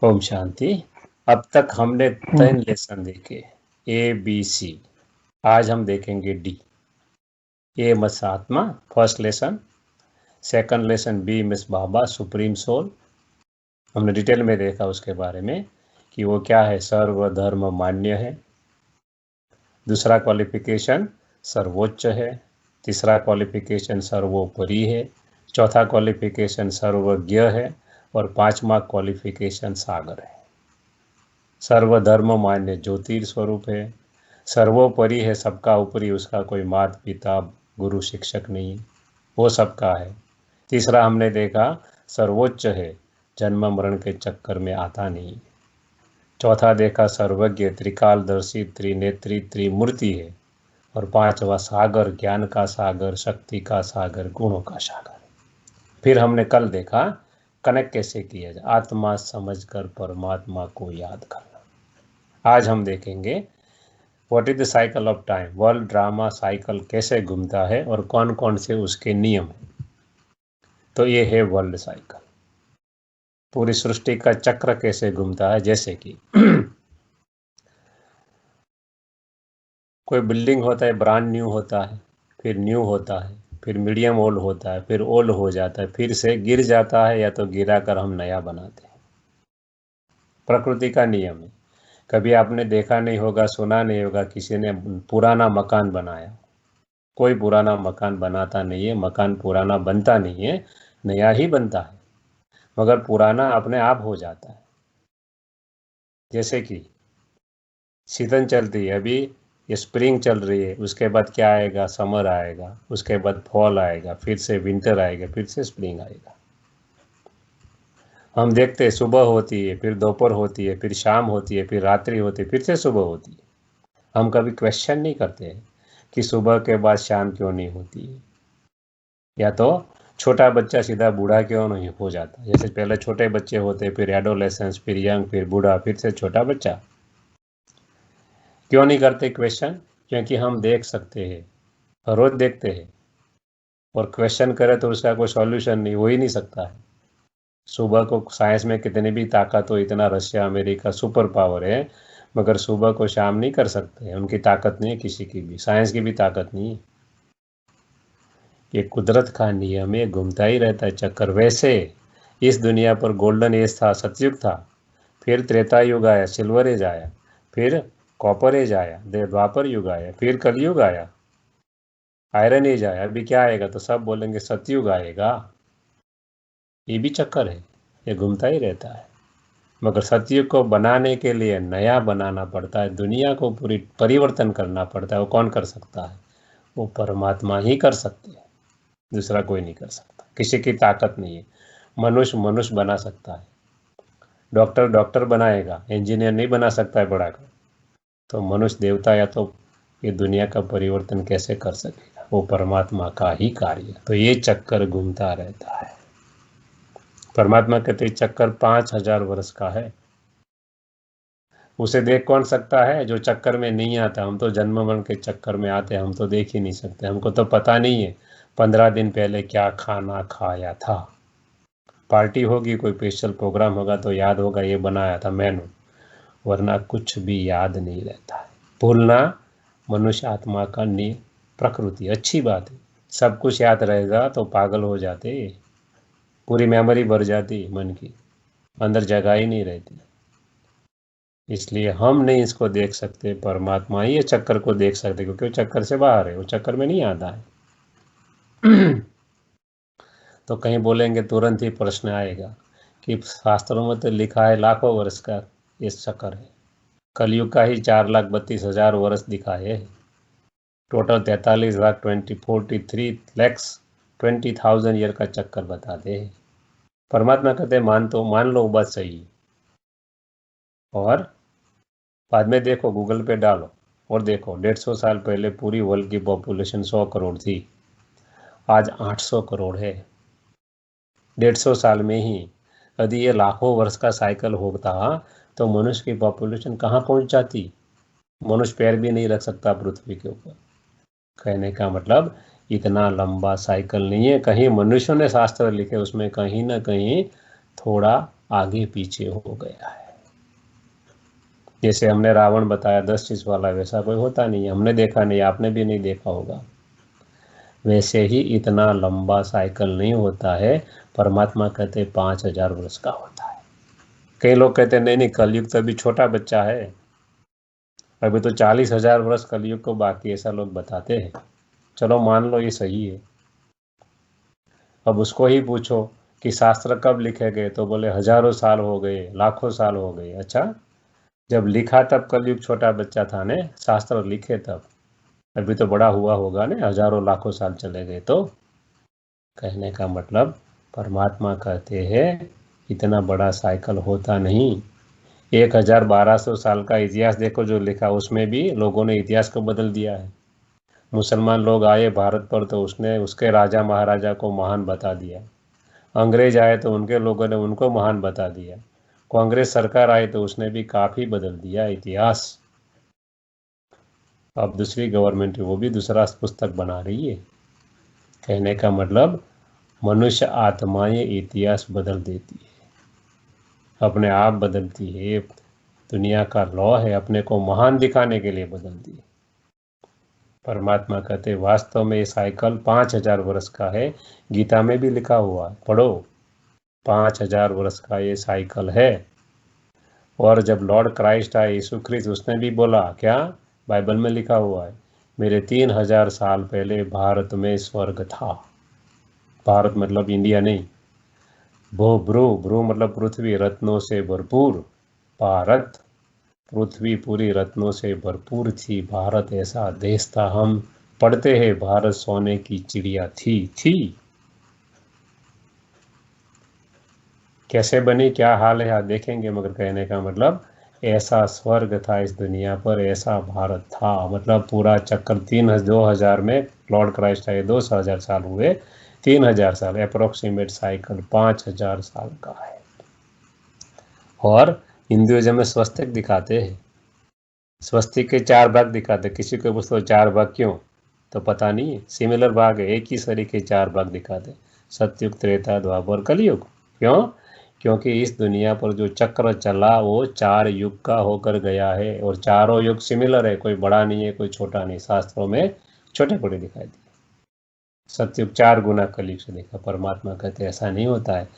ओम शांति। अब तक हमने 3 लेसन देखे, ए बी सी। आज हम देखेंगे डी। ए मिस आत्मा, first lesson. Second lesson B मिस बाबा, सुप्रीम सोल। हमने डिटेल में देखा उसके बारे में कि वो क्या है, सर्वधर्म मान्य है। दूसरा क्वालिफिकेशन सर्वोच्च है। तीसरा क्वालिफिकेशन सर्वोपरि है। चौथा क्वालिफिकेशन सर्वज्ञ है। और पांचवा क्वालिफिकेशन सागर है। सर्वधर्म मान्य ज्योतिर स्वरूप है। सर्वोपरि है, सबका ऊपरी, उसका कोई माता पिता गुरु शिक्षक नहीं, वो सबका है। तीसरा हमने देखा सर्वोच्च है, जन्म मरण के चक्कर में आता नहीं। चौथा देखा सर्वज्ञ, त्रिकालदर्शी, त्रिनेत्री, त्रिमूर्ति है। और पांचवा सागर, ज्ञान का सागर, शक्ति का सागर, गुणों का सागर। फिर हमने कल देखा कनेक्ट कैसे किया जाए, आत्मा समझकर परमात्मा को याद करना। आज हम देखेंगे what is the cycle of time, world drama cycle कैसे घूमता है और कौन कौन से उसके नियम हैं। तो ये है वर्ल्ड साइकिल, पूरी सृष्टि का चक्र कैसे घूमता है। जैसे कि कोई बिल्डिंग होता है, ब्रांड न्यू होता है, फिर न्यू होता है, फिर मीडियम ओल्ड होता है, फिर ओल्ड हो जाता है, फिर से गिर जाता है, या तो गिरा कर हम नया बनाते हैं। प्रकृति का नियम है। कभी आपने देखा नहीं होगा, सुना नहीं होगा, किसी ने पुराना मकान बनाया। कोई पुराना मकान बनाता नहीं है, मकान पुराना बनता नहीं है, नया ही बनता है। मगर पुराना अपने आप हो जाता है। जैसे कि सीजन चलती है, अभी ये स्प्रिंग चल रही है, उसके बाद क्या आएगा, समर आएगा, उसके बाद फॉल आएगा, फिर से विंटर आएगा, फिर से स्प्रिंग आएगा। हम देखते हैं सुबह होती है, फिर दोपहर होती है, फिर शाम होती है, फिर रात्रि होती है, फिर से सुबह होती है। हम कभी क्वेश्चन नहीं करते हैं कि सुबह के बाद शाम क्यों नहीं होती है, या तो छोटा बच्चा सीधा बूढ़ा क्यों नहीं हो जाता। जैसे पहले छोटे बच्चे होते, फिर एडोलेसेंस, फिर यंग, फिर बूढ़ा, फिर से छोटा बच्चा। क्यों नहीं करते क्वेश्चन? क्योंकि हम देख सकते हैं, रोज देखते हैं, और क्वेश्चन करें तो उसका कोई सॉल्यूशन नहीं, हो ही नहीं सकता है। सुबह को साइंस में कितनी भी ताकत हो, इतना रशिया अमेरिका सुपर पावर है, मगर सुबह को शाम नहीं कर सकते हैं। उनकी ताकत नहीं है, किसी की भी, साइंस की भी ताकत नहीं है। ये कुदरत का नियम है, घूमता ही रहता है चक्कर। वैसे इस दुनिया पर गोल्डन एज था, सतयुग था, फिर त्रेता युग आया, सिल्वर एज आया, फिर कॉपर एज आया, द्वापर युग आया, फिर कलयुग आया, आयरन एज आया। अभी क्या आएगा? तो सब बोलेंगे सतयुग आएगा। ये भी चक्कर है, ये घूमता ही रहता है। मगर सतयुग को बनाने के लिए नया बनाना पड़ता है, दुनिया को पूरी परिवर्तन करना पड़ता है। वो कौन कर सकता है? वो परमात्मा ही कर सकते हैं, दूसरा कोई नहीं कर सकता। किसी की ताकत नहीं है। मनुष्य मनुष्य बना सकता है, डॉक्टर डॉक्टर बनाएगा, इंजीनियर नहीं बना सकता है बढ़ाकर। तो मनुष्य देवता या तो ये दुनिया का परिवर्तन कैसे कर सकेगा? वो परमात्मा का ही कार्य। तो ये चक्कर घूमता रहता है। परमात्मा कहते चक्कर 5000 वर्ष का है। उसे देख कौन सकता है जो चक्कर में नहीं आता? हम तो जन्म मरण के चक्कर में आते हैं, हम तो देख ही नहीं सकते। हमको तो पता नहीं है 15 दिन पहले क्या खाना खाया था। पार्टी होगी, कोई स्पेशल प्रोग्राम होगा तो याद होगा ये बनाया था मेनू, वरना कुछ भी याद नहीं रहता है। भूलना मनुष्य आत्मा का प्रकृति। अच्छी बात है, सब कुछ याद रहेगा तो पागल हो जाते, पूरी मेमोरी भर जाती मन की, अंदर जगह ही नहीं रहती। इसलिए हम नहीं इसको देख सकते, परमात्मा ही ये चक्कर को देख सकते, क्योंकि वो चक्कर से बाहर है, वो चक्कर में नहीं आता है। तो कहीं बोलेंगे तुरंत ही प्रश्न आएगा कि शास्त्रों में तो लिखा है लाखों वर्ष का ये चक्कर है, कलयुग का ही 4,32,000 वर्ष दिखा है। टोटल 43,43,20,000 ईयर का चक्कर बताते हैं। परमात्मा कहते हैं मान लो बात सही है, और बाद में देखो, गूगल पे डालो और देखो, 150 साल पहले पूरी वर्ल्ड की पॉपुलेशन 100 करोड़ थी, आज 800 करोड़ है। 150 साल में ही। यदि ये लाखों वर्ष का साइकिल होता तो मनुष्य की पॉपुलेशन कहाँ पहुँच जाती? मनुष्य पैर भी नहीं रख सकता पृथ्वी के ऊपर। कहने का मतलब इतना लंबा साइकिल नहीं है। कहीं मनुष्यों ने शास्त्र लिखे, उसमें कहीं ना कहीं थोड़ा आगे पीछे हो गया है। जैसे हमने रावण बताया 10 चीज वाला, वैसा कोई होता नहीं है, हमने देखा नहीं, आपने भी नहीं देखा होगा। वैसे ही इतना लंबा साइकिल नहीं होता है। परमात्मा कहते 5,000 वर्ष का होता है। कई लोग कहते नहीं नहीं, कलयुग तो अभी छोटा बच्चा है, अभी तो 40,000 वर्ष कलयुग को बाकी, ऐसा लोग बताते हैं। चलो मान लो ये सही है। अब उसको ही पूछो कि शास्त्र कब लिखे गए, तो बोले हजारों साल हो गए, लाखों साल हो गए। अच्छा, जब लिखा तब कलयुग छोटा बच्चा था ने, शास्त्र लिखे तब अभी तो बड़ा हुआ होगा ने, हजारों लाखों साल चले गए। तो कहने का मतलब परमात्मा कहते हैं इतना बड़ा साइकिल होता नहीं। 1,1200 साल का इतिहास देखो जो लिखा, उसमें भी लोगों ने इतिहास को बदल दिया है। मुसलमान लोग आए भारत पर तो उसने उसके राजा महाराजा को महान बता दिया। अंग्रेज आए तो उनके लोगों ने उनको महान बता दिया। कांग्रेस सरकार आई तो उसने भी काफी बदल दिया इतिहास। अब दूसरी गवर्नमेंट वो भी दूसरा पुस्तक बना रही है। कहने का मतलब मनुष्य आत्माएं इतिहास बदल देती है, अपने आप बदलती है। दुनिया का लॉ है, अपने को महान दिखाने के लिए बदलती है। परमात्मा कहते वास्तव में ये साइकिल 5,000 वर्ष का है। गीता में भी लिखा हुआ है, पढ़ो। 5,000 वर्ष का ये साइकिल है। और जब लॉर्ड क्राइस्ट आए, यीशु ख्रिस्त, उसने भी बोला क्या, बाइबल में लिखा हुआ है, मेरे 3,000 साल पहले भारत में स्वर्ग था। भारत मतलब इंडिया नहीं, भ्रू मतलब पृथ्वी, रत्नों से भरपूर भारत। पृथ्वी पूरी रत्नों से भरपूर थी। भारत ऐसा देश था, हम पढ़ते हैं भारत सोने की चिड़िया थी। कैसे बनी, क्या हाल है, आप देखेंगे। मगर कहने का मतलब ऐसा स्वर्ग था इस दुनिया पर, ऐसा भारत था। मतलब पूरा चक्कर 2,000 में लॉर्ड क्राइस्ट आए, 2,000 साल हुए, 3,000 साल अप्रोक्सीमेट साइकिल 5,000 साल का है। और हिंदुइज्म में स्वस्तिक दिखाते हैं, स्वस्तिक के 4 भाग दिखाते। किसी को पूछो 4 भाग क्यों, तो पता नहीं है। सिमिलर भाग है, एक ही शरीर के 4 भाग दिखाते, सतयुग, त्रेता, द्वापर, कलयुग। क्यों, क्योंकि इस दुनिया पर जो चक्र चला वो 4 युग का होकर गया है, और चारों युग सिमिलर है, कोई बड़ा नहीं है, कोई छोटा नहीं। शास्त्रों में छोटे बड़े दिखाई दिए। सतयुग 4 गुना कलयुग से देखा। परमात्मा कहते ऐसा नहीं होता है।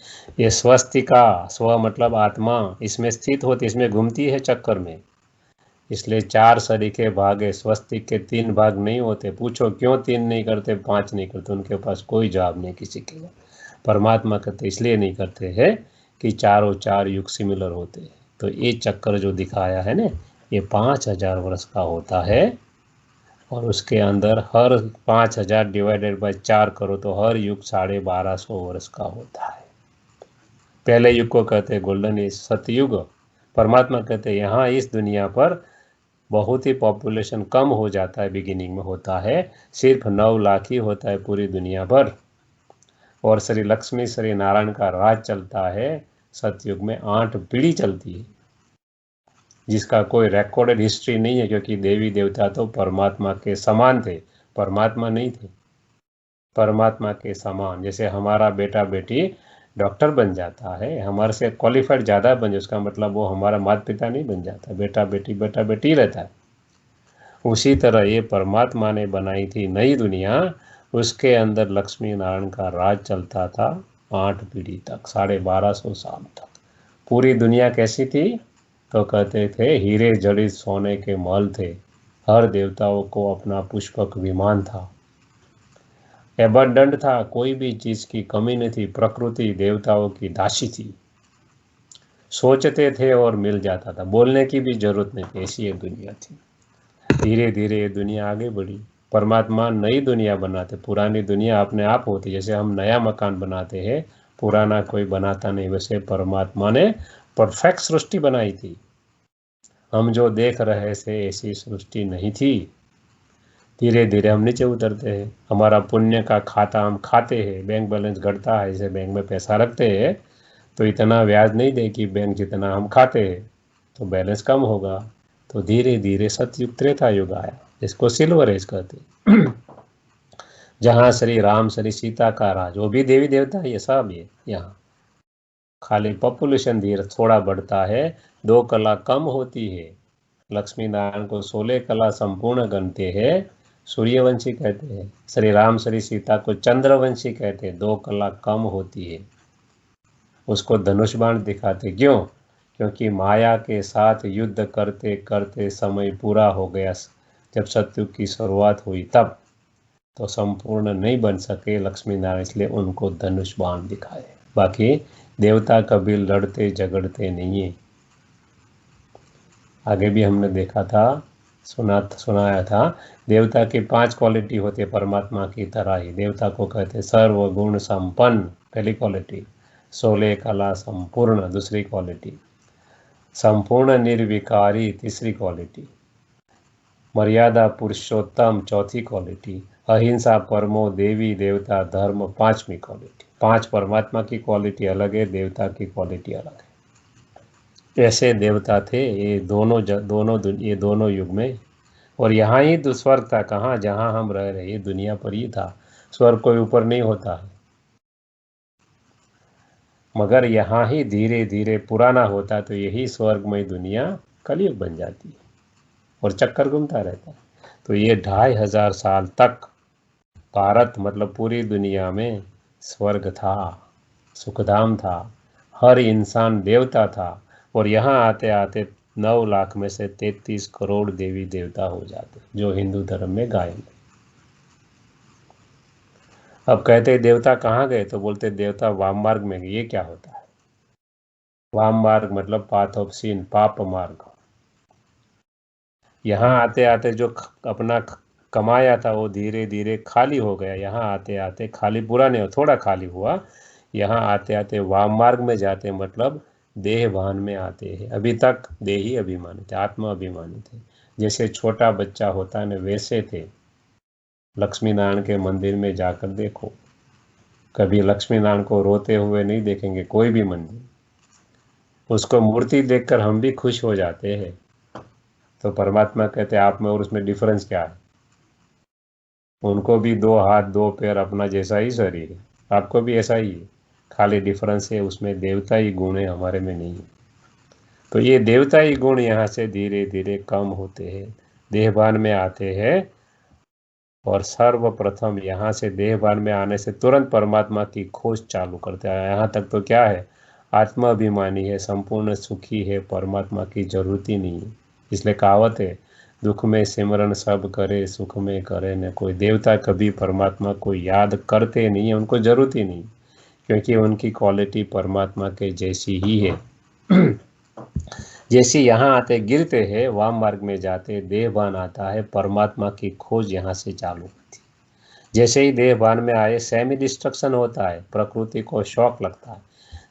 ये स्वस्तिका, स्व मतलब आत्मा, इसमें स्थित होती, इसमें घूमती है चक्कर में, इसलिए 4 सरीखे भाग है। स्वस्तिक के 3 भाग नहीं होते। पूछो क्यों 3 नहीं करते, 5 नहीं करते, उनके पास कोई जवाब नहीं किसी के लिए। परमात्मा कहते इसलिए नहीं करते हैं कि चारों 4 युग सिमिलर होते हैं। तो ये चक्कर जो दिखाया है ना, ये 5,000 वर्ष का होता है। और उसके अंदर हर 5,000 डिवाइडेड बाय 4 करो तो हर युग 1250 वर्ष का होता है। पहले युग को कहते हैं गोल्डन एज, सतयुग। परमात्मा कहते हैं यहाँ इस दुनिया पर बहुत ही पॉपुलेशन कम हो जाता है, बिगिनिंग में होता है सिर्फ 9 लाख ही होता है पूरी दुनिया पर। और श्री लक्ष्मी श्री नारायण का राज चलता है सतयुग में, 8 पीढ़ी चलती है, जिसका कोई रिकॉर्डेड हिस्ट्री नहीं है। क्योंकि देवी देवता तो परमात्मा के समान थे, परमात्मा नहीं थे। परमात्मा के समान, जैसे हमारा बेटा बेटी डॉक्टर बन जाता है, हमारे से क्वालिफाइड ज़्यादा बन जाए, उसका मतलब वो हमारा माता पिता नहीं बन जाता। बेटा बेटी रहता है। उसी तरह ये परमात्मा ने बनाई थी नई दुनिया, उसके अंदर लक्ष्मी नारायण का राज चलता था 8 पीढ़ी तक, 1250 साल तक। पूरी दुनिया कैसी थी, तो कहते थे हीरे जड़ित सोने के महल थे, हर देवताओं को अपना पुष्पक विमान था, एबंडेंट था, कोई भी चीज की कमी नहीं थी। प्रकृति देवताओं की दासी थी, सोचते थे और मिल जाता था, बोलने की भी जरूरत नहीं थी, ऐसी एक दुनिया थी। धीरे धीरे ये दुनिया आगे बढ़ी। परमात्मा नई दुनिया बनाते, पुरानी दुनिया अपने आप होती। जैसे हम नया मकान बनाते हैं, पुराना कोई बनाता नहीं, वैसे परमात्मा ने परफेक्ट सृष्टि बनाई थी। हम जो देख रहे थे ऐसी सृष्टि नहीं थी। धीरे धीरे हम नीचे उतरते हैं, हमारा पुण्य का खाता हम खाते हैं, बैंक बैलेंस घटता है। जैसे बैंक में पैसा रखते हैं तो इतना ब्याज नहीं दे कि बैंक जितना हम खाते हैं, तो बैलेंस कम होगा। तो धीरे धीरे सतयुग त्रेता युग आया, जिसको सिल्वर एज कहते जहाँ श्री राम श्री सीता का राज, वो भी देवी देवता ये सब है यहाँ। खाली पॉपुलेशन धीरे थोड़ा बढ़ता है, 2 कला कम होती है। लक्ष्मी नारायण को 16 कला संपूर्ण गणते हैं, सूर्यवंशी कहते हैं। श्री राम श्री सीता को चंद्रवंशी कहते हैं, 2 कला कम होती है। उसको धनुष बाण दिखाते, क्यों? क्योंकि माया के साथ युद्ध करते करते समय पूरा हो गया। जब सतयुग की शुरुआत हुई तब तो संपूर्ण नहीं बन सके लक्ष्मी नारायण, इसलिए उनको धनुष बाण दिखाए। बाकी देवता कभी लड़ते झगड़ते नहीं है। आगे भी हमने देखा था, सुनाया था, देवता की 5 क्वालिटी होती है परमात्मा की तरह ही। देवता को कहते हैं सर्वगुण संपन्न, पहली क्वालिटी। 16 कला संपूर्ण, दूसरी क्वालिटी। संपूर्ण निर्विकारी, तीसरी क्वालिटी। मर्यादा पुरुषोत्तम, चौथी क्वालिटी। अहिंसा परमो देवी देवता धर्म, 5वीं क्वालिटी। 5 परमात्मा की क्वालिटी अलग है, देवता की क्वालिटी अलग है। ऐसे देवता थे ये दोनों युग में। और यहाँ ही तो स्वर्ग था, कहाँ? जहाँ हम रह रहे हैं दुनिया पर ही था। स्वर्ग कोई ऊपर नहीं होता है, मगर यहाँ ही धीरे धीरे पुराना होता तो यही स्वर्गमय दुनिया कलयुग बन जाती है और चक्कर घूमता रहता है। तो ये 2500 साल तक भारत मतलब पूरी दुनिया में स्वर्ग था, सुखधाम था, हर इंसान देवता था। और यहाँ आते आते 9 लाख में से 33 करोड़ देवी देवता हो जाते, जो हिंदू धर्म में गायब है। अब कहते देवता कहाँ गए, तो बोलते देवता वाम मार्ग में गए। ये क्या होता है? वाम मार्ग मतलब पाथ ऑफ सिन, पाप मार्ग। यहाँ आते आते जो अपना कमाया था वो धीरे धीरे खाली हो गया। यहाँ आते आते खाली पूरा नहीं हो, थोड़ा खाली हुआ। यहाँ आते आते वाम मार्ग में जाते, मतलब देहभान में आते हैं। अभी तक देही अभिमानी थे, आत्मा अभिमानी थे। जैसे छोटा बच्चा होता है ना, वैसे थे। लक्ष्मी नारायण के मंदिर में जाकर देखो, कभी लक्ष्मी नारायण को रोते हुए नहीं देखेंगे कोई भी मंदिर। उसको मूर्ति देखकर हम भी खुश हो जाते हैं। तो परमात्मा कहते हैं आप में और उसमें डिफरेंस क्या है? उनको भी 2 हाथ 2 पैर अपना जैसा ही शरीर है, आपको भी ऐसा ही है। खाली डिफरेंस है उसमें देवता ही गुण है, हमारे में नहीं है। तो ये देवता ही गुण यहाँ से धीरे धीरे कम होते हैं, देहभान में आते हैं। और सर्वप्रथम यहाँ से देहभान में आने से तुरंत परमात्मा की खोज चालू करते हैं। यहाँ तक तो क्या है, आत्मा अभिमानी है, संपूर्ण सुखी है, परमात्मा की जरूरत ही नहीं है। इसलिए कहावत है, दुख में सिमरन सब करे, सुख में करे न कोई। देवता कभी परमात्मा को याद करते नहीं है, उनको जरूरत ही नहीं, क्योंकि उनकी क्वालिटी परमात्मा के जैसी ही है। जैसे यहाँ आते गिरते हैं, वाम मार्ग में जाते देहभान आता है, परमात्मा की खोज यहाँ से चालू होती। जैसे ही देहभान में आए सेमी डिस्ट्रक्शन होता है, प्रकृति को शौक लगता है।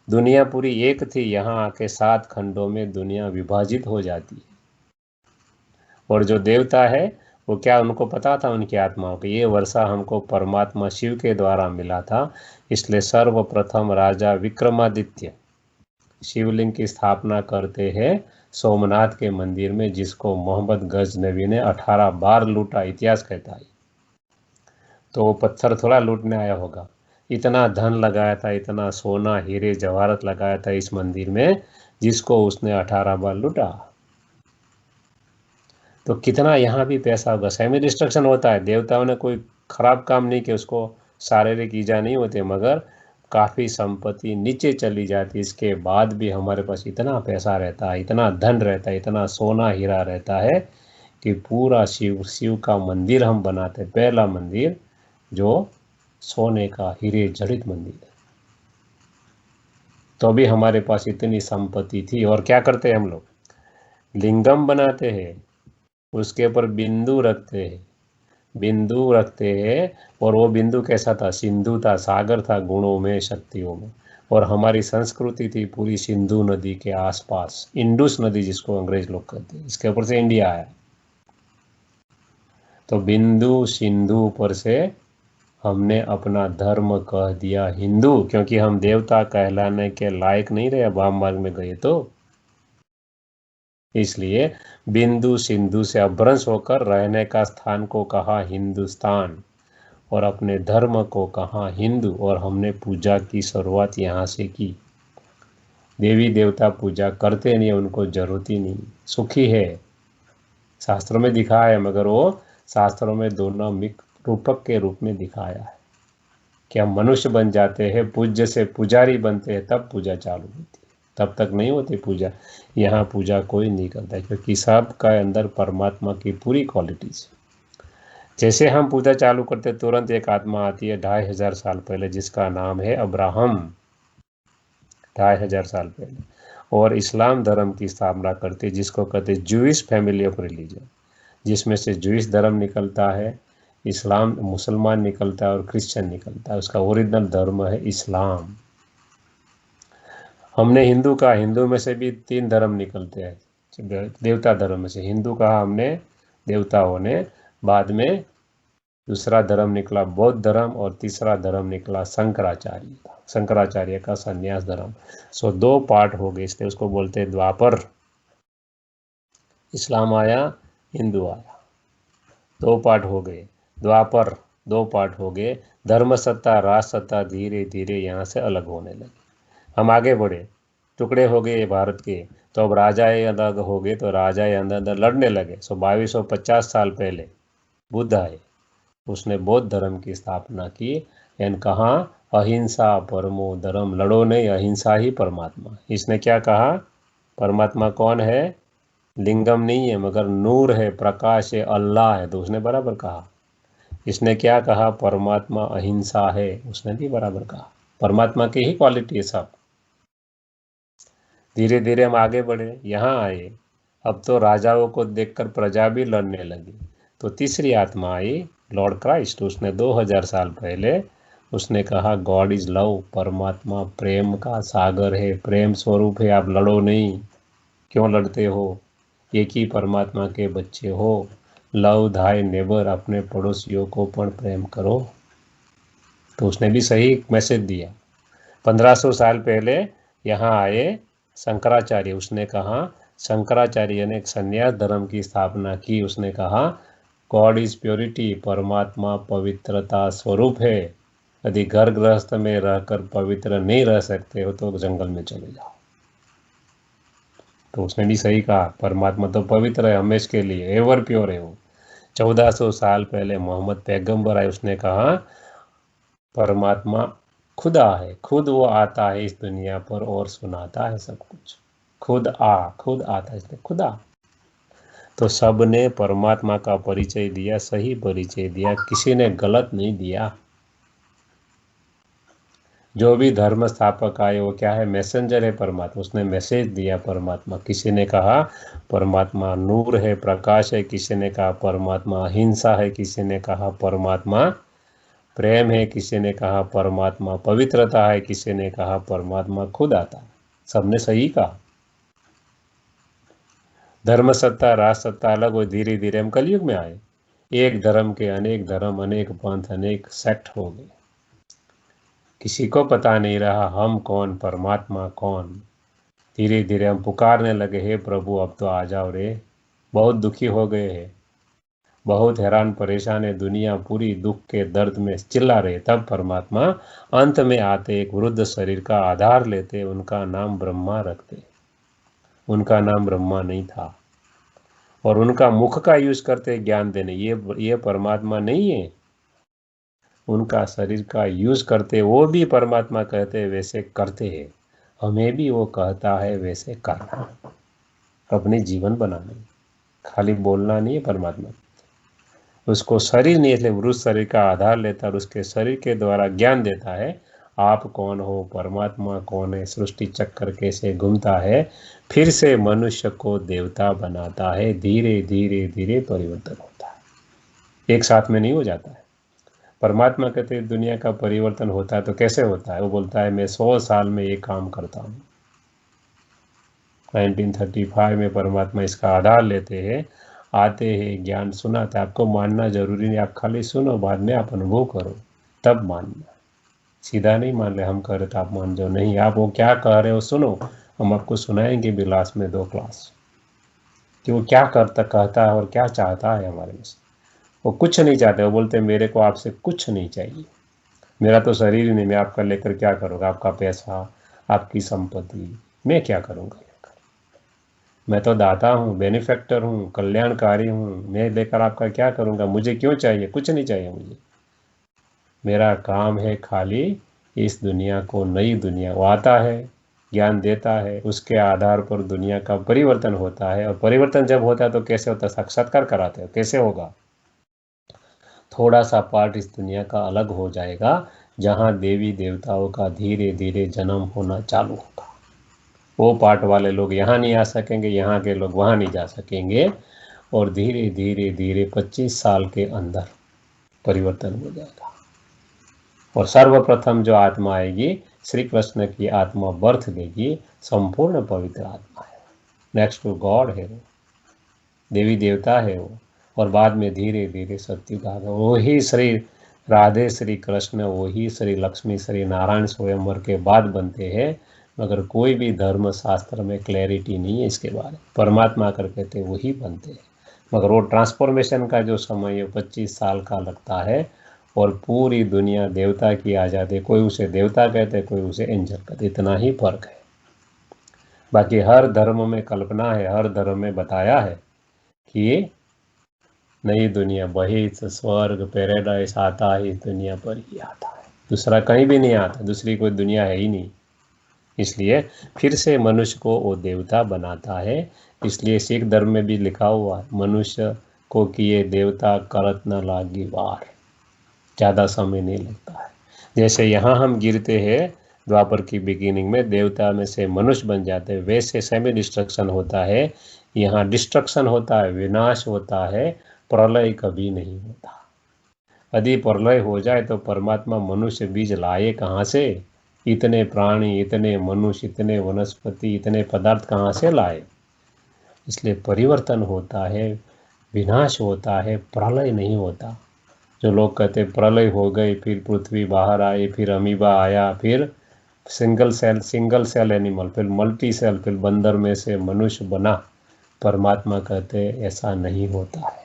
दुनिया पूरी एक थी, यहाँ आके 7 खंडों में दुनिया विभाजित हो जाती है। और जो देवता है वो क्या, उनको पता था उनकी आत्माओं को, ये वर्षा हमको परमात्मा शिव के द्वारा मिला था। इसलिए सर्वप्रथम राजा विक्रमादित्य शिवलिंग की स्थापना करते हैं सोमनाथ के मंदिर में, जिसको मोहम्मद गजनवी ने 18 बार लूटा, इतिहास कहता है। तो वो पत्थर थोड़ा लूटने आया होगा, इतना धन लगाया था, इतना सोना हीरे जवाहरत लगाया था इस मंदिर में, जिसको उसने 18 बार लूटा। तो कितना यहाँ भी पैसा होगा। सेमी डिस्ट्रक्शन होता है, देवताओं ने कोई खराब काम नहीं किया, उसको शारीरिक ईजा नहीं होते, मगर काफ़ी संपत्ति नीचे चली जाती। इसके बाद भी हमारे पास इतना पैसा रहता है, इतना धन रहता है, इतना सोना हीरा रहता है कि पूरा शिव का मंदिर हम बनाते, पहला मंदिर जो सोने का हीरे जड़ित मंदिर है। तो भी हमारे पास इतनी संपत्ति थी। और क्या करते हैं हम लोग, लिंगम बनाते हैं, उसके ऊपर बिंदु रखते हैं। और वो बिंदु कैसा था, सिंधु था, सागर था, गुणों में शक्तियों में। और हमारी संस्कृति थी पूरी सिंधु नदी के आसपास, इंडस नदी जिसको अंग्रेज लोग कहते हैं, इसके ऊपर से इंडिया आया। तो बिंदु सिंधु पर से हमने अपना धर्म कह दिया हिंदू, क्योंकि हम देवता कहलाने के लायक नहीं रहे, वाम मार्ग में गए तो। इसलिए बिंदु सिंधु से अभ्रंश होकर रहने का स्थान को कहा हिंदुस्तान, और अपने धर्म को कहा हिंदू, और हमने पूजा की शुरुआत यहाँ से की। देवी देवता पूजा करते नहीं, उनको जरूरत ही नहीं, सुखी है, शास्त्रों में दिखाया है, मगर वो शास्त्रों में दोनों रूपक के रूप में दिखाया है कि हम मनुष्य बन जाते हैं, पूज्य से पुजारी बनते हैं, तब पूजा चालू होती है, तब तक नहीं होती पूजा। यहाँ पूजा कोई नहीं करता, क्योंकि सबका अंदर परमात्मा की पूरी क्वालिटीज। जैसे हम पूजा चालू करते तुरंत एक आत्मा आती है 2500 साल पहले, जिसका नाम है अब्राहम, 2500 साल पहले, और इस्लाम धर्म की स्थापना करती है, जिसको कहते हैं जूइश फैमिली ऑफ रिलीजन, जिसमें से जूइश धर्म निकलता है, इस्लाम मुसलमान निकलता है और क्रिश्चियन निकलता है। उसका ओरिजिनल धर्म है इस्लाम। हमने हिंदू कहा, हिंदू में से भी 3 धर्म निकलते हैं, देवता धर्म में से हिंदू कहा हमने, देवताओं ने, बाद में दूसरा धर्म निकला बौद्ध धर्म, और तीसरा धर्म निकला शंकराचार्य का, शंकराचार्य का संन्यास धर्म। सो 2 पार्ट हो गए, इसलिए उसको बोलते हैं द्वापर। इस्लाम आया, हिंदू आया, 2 पार्ट हो गए, द्वापर 2 पार्ट हो गए। धर्म सत्ता राष्ट्र सत्ता धीरे धीरे यहाँ से अलग होने लगी, हम आगे बढ़े, टुकड़े हो गए भारत के, तो अब राजाए अलग हो गए, तो राजाए अंदर अंदर लड़ने लगे। 2250 साल पहले बुद्ध आए, उसने बौद्ध धर्म की स्थापना की, एंड कहा अहिंसा परमो धर्म, लड़ो नहीं, अहिंसा ही परमात्मा। इसने क्या कहा, परमात्मा कौन है, लिंगम नहीं है, मगर नूर है, प्रकाश है, अल्लाह है, तो उसने बराबर कहा। इसने क्या कहा, परमात्मा अहिंसा है, उसने भी बराबर कहा। परमात्मा की ही क्वालिटी है सब। धीरे धीरे हम आगे बढ़े, यहाँ आए, अब तो राजाओं को देखकर प्रजा भी लड़ने लगी, तो तीसरी आत्मा आई, लॉर्ड क्राइस्ट। उसने 2000 साल पहले उसने कहा गॉड इज लव, परमात्मा प्रेम का सागर है, प्रेम स्वरूप है, आप लड़ो नहीं, क्यों लड़ते हो, एक ही परमात्मा के बच्चे हो, लव धाय नेबर, अपने पड़ोसियों को पण प्रेम करो। तो उसने भी सही मैसेज दिया। 1500 साल पहले यहाँ आए शंकराचार्य, उसने कहा, शंकराचार्य ने एक संन्यास धर्म की स्थापना की, उसने कहा गॉड इज प्योरिटी, परमात्मा पवित्रता स्वरूप है, यदि घर गृहस्थ में रहकर पवित्र नहीं रह सकते हो तो जंगल में चले जाओ। तो उसने भी सही कहा, परमात्मा तो पवित्र है हमेशा के लिए, एवर प्योर है वो। 1400 साल पहले मोहम्मद पैगंबर आए, उसने कहा परमात्मा खुदा है, खुद वो आता है इस दुनिया पर और सुनाता है सब कुछ, खुद आता है, इसलिए खुदा। तो सब ने परमात्मा का परिचय दिया, सही परिचय दिया, किसी ने गलत नहीं दिया। जो भी धर्म स्थापक आए वो क्या है, मैसेंजर है परमात्मा, उसने मैसेज दिया परमात्मा। किसी ने कहा परमात्मा नूर है, प्रकाश है, किसी ने कहा परमात्मा अहिंसा है, किसी ने कहा परमात्मा प्रेम है, किसी ने कहा परमात्मा पवित्रता है, किसी ने कहा परमात्मा खुद आता है। सबने सही कहा। धर्म सत्ता राष्ट्र सत्ता अलग हो, धीरे धीरे हम कलयुग में आए, एक धर्म के अनेक धर्म, अनेक पंथ, अनेक सेक्ट हो गए, किसी को पता नहीं रहा हम कौन, परमात्मा कौन। धीरे धीरे हम पुकारने लगे, हे प्रभु अब तो आ जाओ रे, बहुत दुखी हो गए हैं, बहुत हैरान परेशान है दुनिया पूरी, दुख के दर्द में चिल्ला रहे। तब परमात्मा अंत में आते, एक वृद्ध शरीर का आधार लेते, उनका नाम ब्रह्मा रखते। उनका नाम ब्रह्मा नहीं था, और उनका मुख का यूज करते ज्ञान देने, ये परमात्मा नहीं है। उनका शरीर का यूज करते, वो भी परमात्मा कहते वैसे करते हैं, हमें भी वो कहता है वैसे करना, अपने जीवन बनाना, खाली बोलना नहीं है परमात्मा। उसको शरीर नहीं, इसलिए वृद्ध शरीर का आधार लेता और उसके शरीर के द्वारा ज्ञान देता है, आप कौन हो, परमात्मा कौन है, सृष्टि चक्कर कैसे घूमता है, फिर से मनुष्य को देवता बनाता है। धीरे धीरे धीरे परिवर्तन होता है, एक साथ में नहीं हो जाता है। परमात्मा कहते हैं दुनिया का परिवर्तन होता है, तो कैसे होता है, वो बोलता है मैं 100 साल में एक काम करता हूँ। 1935 में परमात्मा इसका आधार लेते हैं, आते हैं, ज्ञान सुनाते, आपको मानना जरूरी नहीं, आप खाली सुनो, बाद में आप अनुभव करो तब मानना, सीधा नहीं मान ले हम कह रहे तो आप मान जाओ, नहीं, आप वो क्या कह रहे हो सुनो, हम आपको सुनाएंगे विलास में 2 क्लास कि वो क्या कहता है और क्या चाहता है हमारे में से। वो कुछ नहीं चाहते, वो बोलते मेरे को आपसे कुछ नहीं चाहिए, मेरा तो शरीर ही नहीं, मैं आपका लेकर क्या करूँगा, आपका पैसा, आपकी संपत्ति, मैं क्या करूँगा लेकर? मैं तो दाता हूँ, बेनिफैक्टर हूँ, कल्याणकारी हूँ, मैं लेकर आपका क्या करूँगा? मुझे क्यों चाहिए? कुछ नहीं चाहिए मुझे। मेरा काम है खाली इस दुनिया को, नई दुनिया, वो आता है, ज्ञान देता है, उसके आधार पर दुनिया का परिवर्तन होता है। और परिवर्तन जब होता है तो कैसे होता है? साक्षात्कार कराते हो, कैसे होगा? थोड़ा सा पार्ट इस दुनिया का अलग हो जाएगा, जहाँ देवी देवताओं का धीरे धीरे जन्म होना चालू होगा। वो पार्ट वाले लोग यहाँ नहीं आ सकेंगे, यहाँ के लोग वहाँ नहीं जा सकेंगे, और धीरे धीरे धीरे 25 साल के अंदर परिवर्तन हो जाएगा। और सर्वप्रथम जो आत्मा आएगी, श्री कृष्ण की आत्मा बर्थ देगी, संपूर्ण पवित्र आत्मा है, नेक्स्ट टू गॉड है वो, देवी देवता है वो। और बाद में धीरे धीरे सत्युग आ गया। वही श्री राधे श्री कृष्ण, वही श्री लक्ष्मी श्री नारायण स्वयंवर के बाद बनते हैं, मगर कोई भी धर्म शास्त्र में क्लैरिटी नहीं है इसके बारे में। परमात्मा कर कहते वही बनते हैं, मगर वो ट्रांसफॉर्मेशन का जो समय है 25 साल का लगता है। और पूरी दुनिया देवता की आ जाती है, कोई उसे देवता कहते, कोई उसे एंजल कहते, इतना ही फर्क है। बाकी हर धर्म में कल्पना है, हर धर्म में बताया है कि नई दुनिया, वही स्वर्ग पैराडाइस आता है, इस दुनिया पर ही आता है, दूसरा कहीं भी नहीं आता, दूसरी कोई दुनिया है ही नहीं। इसलिए फिर से मनुष्य को वो देवता बनाता है। इसलिए सिख धर्म में भी लिखा हुआ है, मनुष्य को किए देवता करत न लागी वार, ज़्यादा समय नहीं लगता है। जैसे यहाँ हम गिरते हैं द्वापर की बिगिनिंग में, देवता में से मनुष्य बन जाते हैं, वैसे सेमी डिस्ट्रक्शन होता है, यहाँ डिस्ट्रक्शन होता है, विनाश होता है, प्रलय कभी नहीं होता। यदि प्रलय हो जाए तो परमात्मा मनुष्य बीज लाए कहाँ से? इतने प्राणी, इतने मनुष्य, इतने वनस्पति, इतने पदार्थ कहाँ से लाए? इसलिए परिवर्तन होता है, विनाश होता है, प्रलय नहीं होता। जो लोग कहते प्रलय हो गई, फिर पृथ्वी बाहर आई, फिर अमीबा आया, फिर सिंगल सेल एनिमल, फिर मल्टी सेल, फिर बंदर में से मनुष्य बना, परमात्मा कहते ऐसा नहीं होता है।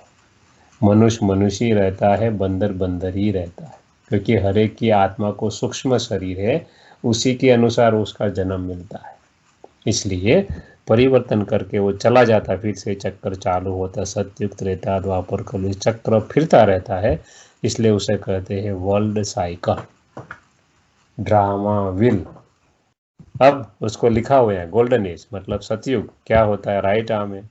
मनुष्य मनुष्य ही रहता है, बंदर बंदर ही रहता है, क्योंकि हर एक की आत्मा को सूक्ष्म शरीर है, उसी के अनुसार उसका जन्म मिलता है। इसलिए परिवर्तन करके वो चला जाता, फिर से चक्कर चालू होता, सतयुग त्रेता द्वापर कलयुग, चक्र फिरता रहता है। इसलिए उसे कहते हैं वर्ल्ड साइकिल, ड्रामा व्हील। अब उसको लिखा हुआ है गोल्डन एज, मतलब सतयुग क्या होता है? राइट आर्म है,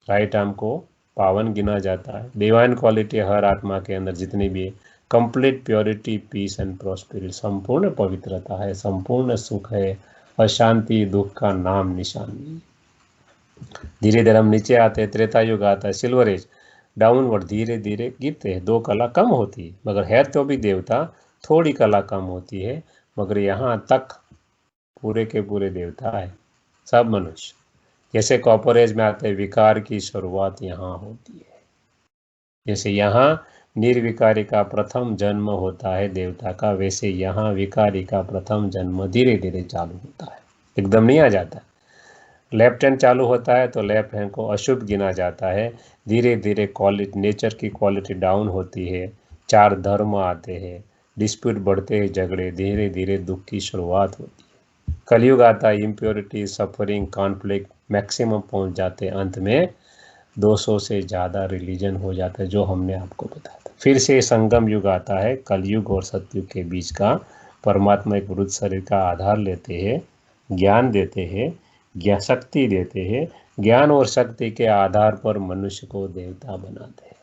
राइट आर्म को पावन गिना जाता है। डिवाइन क्वालिटी हर आत्मा के अंदर जितनी भी है, complete purity, peace and prosperity, संपूर्ण पवित्रता है, संपूर्ण सुख है, अशांति दुख का नाम निशान नहीं। धीरे धीरे हम नीचे आते हैं, त्रेता युग आता है, सिल्वर एज, डाउनवर्ड, धीरे धीरे गिरते हैं, 2 कला कम होती है, मगर है तो भी देवता, थोड़ी कला कम होती है, मगर यहाँ तक पूरे के पूरे देवता है, सब मनुष्य। जैसे कॉपर एज में आते हैं, विकार की शुरुआत यहाँ होती है। जैसे यहाँ निर्विकारी का प्रथम जन्म होता है देवता का, वैसे यहाँ विकारी का प्रथम जन्म धीरे धीरे चालू होता है, एकदम नहीं आ जाता। लेफ्ट हैंड चालू होता है तो लेफ्ट हैंड को अशुभ गिना जाता है, धीरे धीरे क्वालिटी, नेचर की क्वालिटी डाउन होती है, 4 धर्म आते हैं, डिस्प्यूट बढ़ते हैं, झगड़े, धीरे धीरे दुख की शुरुआत होती है। कलयुग आता है, इम्प्योरिटी, सफरिंग, कॉन्फ्लिक्ट मैक्सिमम पहुंच जाते हैं, अंत में 200 से ज़्यादा रिलीजन हो जाता है, जो हमने आपको बताया था। फिर से संगम युग आता है, कलयुग और सतयुग के बीच का। परमात्मा एक वृद्ध शरीर का आधार लेते हैं, ज्ञान देते हैं, शक्ति देते हैं, ज्ञान और शक्ति के आधार पर मनुष्य को देवता बनाते हैं।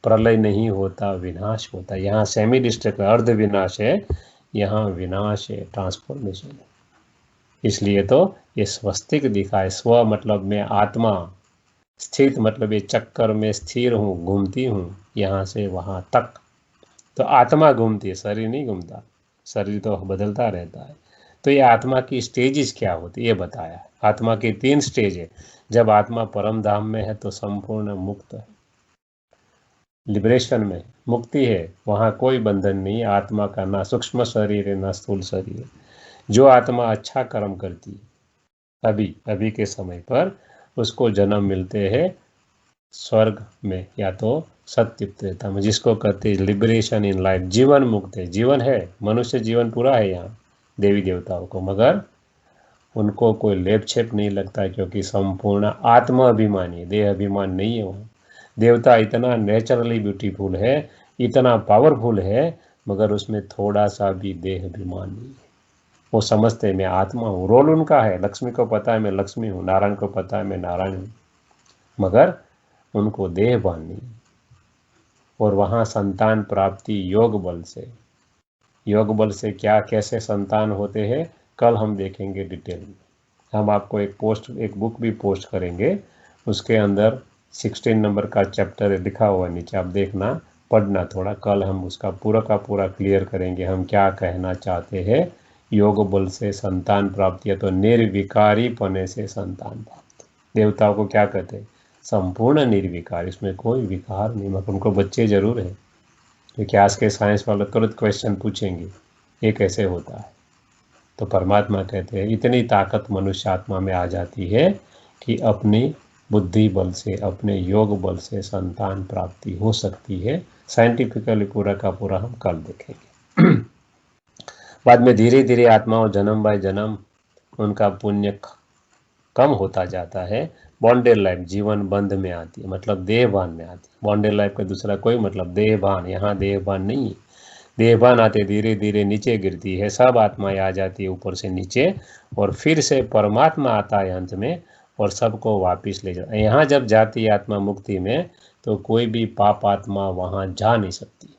प्रलय नहीं होता, विनाश होता। यहाँ सेमी डिस्ट्रक्ट अर्ध विनाश है, यहाँ विनाश है, ट्रांसफॉर्मेशन है। इसलिए तो ये स्वस्तिक दिखा है। स्व मतलब में आत्मा, स्थित मतलब ये चक्कर में स्थिर हूँ, घूमती हूँ यहाँ से वहाँ तक। तो आत्मा घूमती है, शरीर नहीं घूमता, शरीर तो बदलता रहता है। तो ये आत्मा की स्टेजेस क्या होती है ये बताया है। आत्मा की 3 स्टेज है। जब आत्मा परम धाम में है तो संपूर्ण मुक्त है, लिबरेशन में मुक्ति है, वहाँ कोई बंधन नहीं। आत्मा का ना सूक्ष्म शरीर है ना स्थूल शरीर है। जो आत्मा अच्छा कर्म करती है अभी के समय पर, उसको जन्म मिलते हैं स्वर्ग में या तो सत्युग त्रेता में, जिसको कहते हैं लिबरेशन इन लाइफ, जीवन मुक्त है। जीवन है, मनुष्य जीवन पूरा है यहाँ देवी देवताओं को, मगर उनको कोई लेप छेप नहीं लगता, क्योंकि संपूर्ण आत्मा अभिमानी, देह अभिमान नहीं है। वो देवता इतना नेचुरली ब्यूटीफुल है, इतना पावरफुल है, मगर उसमें थोड़ा सा भी देह अभिमान नहीं है। वो समझते मैं आत्मा हूँ, रोल उनका है, लक्ष्मी को पता है मैं लक्ष्मी हूँ, नारायण को पता है मैं नारायण हूँ, मगर उनको देह भान नहीं। और वहाँ संतान प्राप्ति योग बल से, योग बल से क्या कैसे संतान होते हैं कल हम देखेंगे डिटेल में। हम आपको एक बुक भी पोस्ट करेंगे, उसके अंदर 16 नंबर का चैप्टर लिखा हुआ है नीचे, आप देखना पढ़ना थोड़ा, कल हम उसका पूरा का पूरा क्लियर करेंगे हम क्या कहना चाहते हैं। योग बल से संतान प्राप्ति, या तो निर्विकारी पने से संतान प्राप्ति। देवताओं को क्या कहते हैं? संपूर्ण निर्विकार, इसमें कोई विकार नहीं, मगर उनको बच्चे जरूर है, क्योंकि आज के साइंस वाले तुरंत क्वेश्चन पूछेंगे ये कैसे होता है। तो परमात्मा कहते हैं इतनी ताकत मनुष्य आत्मा में आ जाती है कि अपनी बुद्धि बल से, अपने योग बल से संतान प्राप्ति हो सकती है। साइंटिफिकली पूरा का पूरा हम कल देखेंगे। बाद में धीरे धीरे आत्माओं जन्म बाय जन्म उनका पुण्य कम होता जाता है, बॉन्डेड लाइफ जीवन बंध में आती है, मतलब देहभान में आती है। बॉन्डेड लाइफ का दूसरा कोई मतलब देहभान, यहाँ देहभान नहीं है। देहभान आते धीरे धीरे नीचे गिरती है, सब आत्माएं आ जाती है ऊपर से नीचे, और फिर से परमात्मा आता है अंत में और सबको वापिस ले जाता है। यहाँ जब जाती है आत्मा मुक्ति में, तो कोई भी पाप आत्मा वहाँ जा नहीं सकती।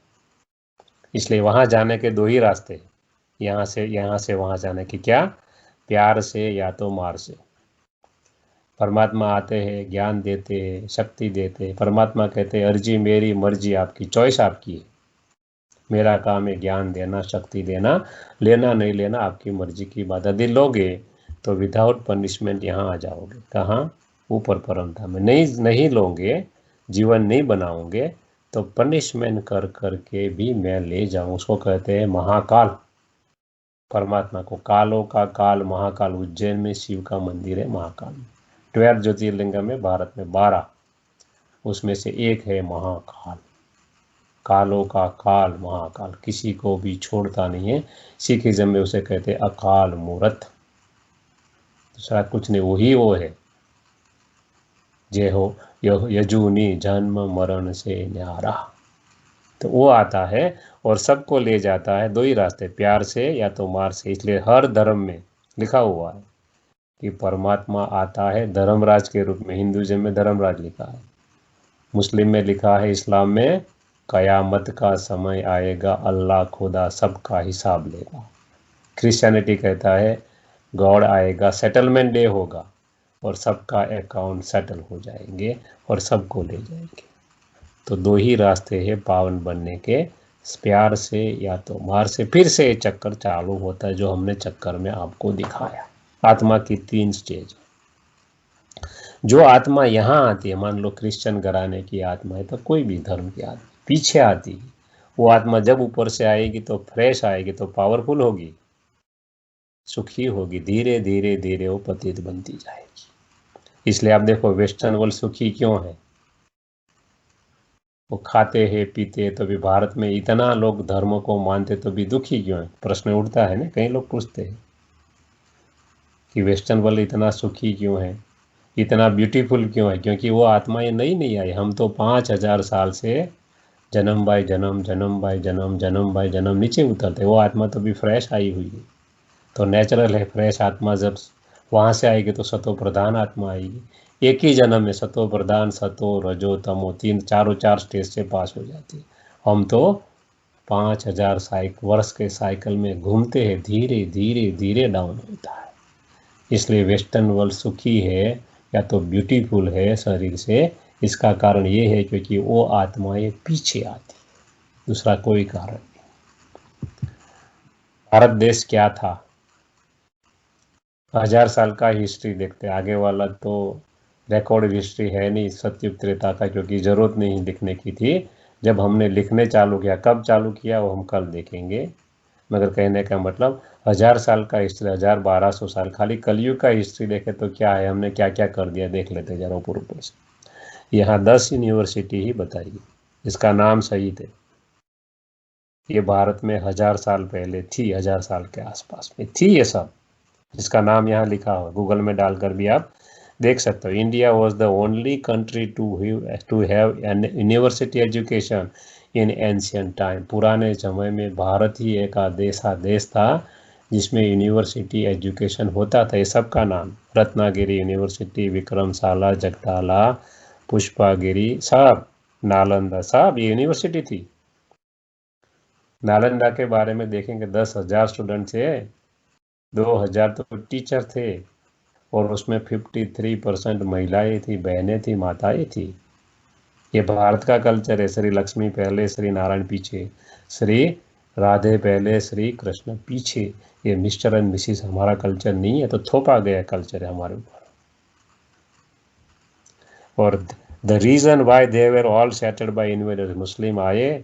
इसलिए वहाँ जाने के दो ही रास्ते हैं, यहाँ से वहाँ जाने के। क्या? प्यार से या तो मार से। परमात्मा आते हैं, ज्ञान देते हैं, शक्ति देते हैं। परमात्मा कहते हैं अर्जी मेरी मर्जी आपकी, चॉइस आपकी है, मेरा काम है ज्ञान देना, शक्ति देना, लेना नहीं लेना आपकी मर्जी की बात। यदि लोगे तो विदाउट पनिशमेंट यहाँ आ जाओगे। कहाँ? ऊपर परमधाम में। नहीं लोगे, जीवन नहीं बनाओगे, तो पनिशमेंट कर करके भी मैं ले जाऊँ। उसको कहते हैं महाकाल। परमात्मा को कालों का काल महाकाल, उज्जैन में शिव का मंदिर है महाकाल। 12 ज्योतिर्लिंग में भारत में 12, उसमें से एक है महाकाल। कालों का काल महाकाल, किसी को भी छोड़ता नहीं है। सिखिज्म में उसे कहते अकाल मूर्त, दूसरा कुछ नहीं, वही वो है। जे हो यजूनी जन्म मरण से न्यारा, तो वो आता है और सबको ले जाता है। दो ही रास्ते, प्यार से या तो मार से। इसलिए हर धर्म में लिखा हुआ है कि परमात्मा आता है धर्मराज के रूप में। हिंदुइज्म में धर्मराज लिखा है, मुस्लिम में लिखा है, इस्लाम में कयामत का समय आएगा, अल्लाह खुदा सबका हिसाब लेगा। क्रिश्चियनिटी कहता है गॉड आएगा, सेटलमेंट डे होगा और सबका अकाउंट सेटल हो जाएंगे और सबको ले जाएंगे। तो दो ही रास्ते हैं पावन बनने के, प्यार से या तो मार से। फिर से ये चक्कर चालू होता है जो हमने चक्कर में आपको दिखाया। आत्मा की 3 स्टेज। जो आत्मा यहाँ आती है, मान लो क्रिश्चियन घराने की आत्मा है, तो कोई भी धर्म की आत्मा पीछे आती है, वो आत्मा जब ऊपर से आएगी तो फ्रेश आएगी, तो पावरफुल होगी, सुखी होगी, धीरे धीरे धीरे वो पतित बनती जाएगी। इसलिए आप देखो वेस्टर्न वर्ल्ड सुखी क्यों है? वो खाते हैं पीते हैं, तो भी भारत में इतना लोग धर्मों को मानते तो भी दुखी क्यों है? प्रश्न उठता है ना, कई लोग पूछते हैं कि वेस्टर्न वर्ल्ड इतना सुखी क्यों है, इतना ब्यूटीफुल क्यों है? क्योंकि वो आत्माएं नहीं आई। हम तो 5000 साल से जन्म बाय जन्म, जन्म बाय जन्म, जन्म बाय जन्म नीचे उतरते। वो आत्मा तो भी फ्रेश आई हुई है, तो नेचुरल है फ्रेश आत्मा। जब वहाँ से आएगी तो सतो प्रधान आत्मा आएगी। एक ही जन्म में सतो प्रधान, सतो रजो तमो, 4 स्टेज से पास हो जाती है। हम तो 5000 वर्ष के साइकिल में घूमते हैं, धीरे धीरे धीरे डाउन होता है। इसलिए वेस्टर्न वर्ल्ड सुखी है या तो ब्यूटीफुल है शरीर से, इसका कारण ये है क्योंकि वो आत्माएं पीछे आती है, दूसरा कोई कारण नहीं। भारत देश क्या था? 1000 साल का हिस्ट्री देखते, आगे वाला तो रिकॉर्ड हिस्ट्री है नहीं सतयुग त्रेता का, क्योंकि ज़रूरत नहीं लिखने की थी। जब हमने लिखने चालू किया, कब चालू किया वो हम कल देखेंगे। मगर कहने का मतलब 1000 साल का हिस्ट्री, 1200 साल, खाली कलयुग का हिस्ट्री देखे तो क्या है, हमने क्या क्या कर दिया देख लेते जरा ऊपर से। यहाँ 10 यूनिवर्सिटी ही बताइए जिसका नाम सही थे। ये भारत में 1000 साल पहले थी, 1000 साल के आसपास में थी ये सब। जिसका नाम यहाँ लिखा हुआ, गूगल में डालकर भी आप देख सकते हो। India was the only country to have an university education in ancient time. पुराने समय में भारत ही एक ऐसा देश था जिसमें यूनिवर्सिटी एजुकेशन होता था। ये सबका नाम, रत्नागिरी यूनिवर्सिटी, विक्रमशाला, जगताला, पुष्पागिरी, सब, नालंदा, सब ये यूनिवर्सिटी थी। नालंदा के बारे में देखेंगे 10,000 स्टूडेंट थे, 2,000 तो टीचर थे, और उसमें 53% महिलाएं थी, बहनें थी, माताएं थी। ये भारत का कल्चर है। श्री लक्ष्मी पहले, श्री नारायण पीछे, श्री राधे पहले, श्री कृष्ण पीछे। ये मिस्टर एंड मिसिस हमारा कल्चर नहीं है, तो थोपा गया कल्चर है हमारे ऊपर। और the reason why they were all settled by invaders, Muslim आए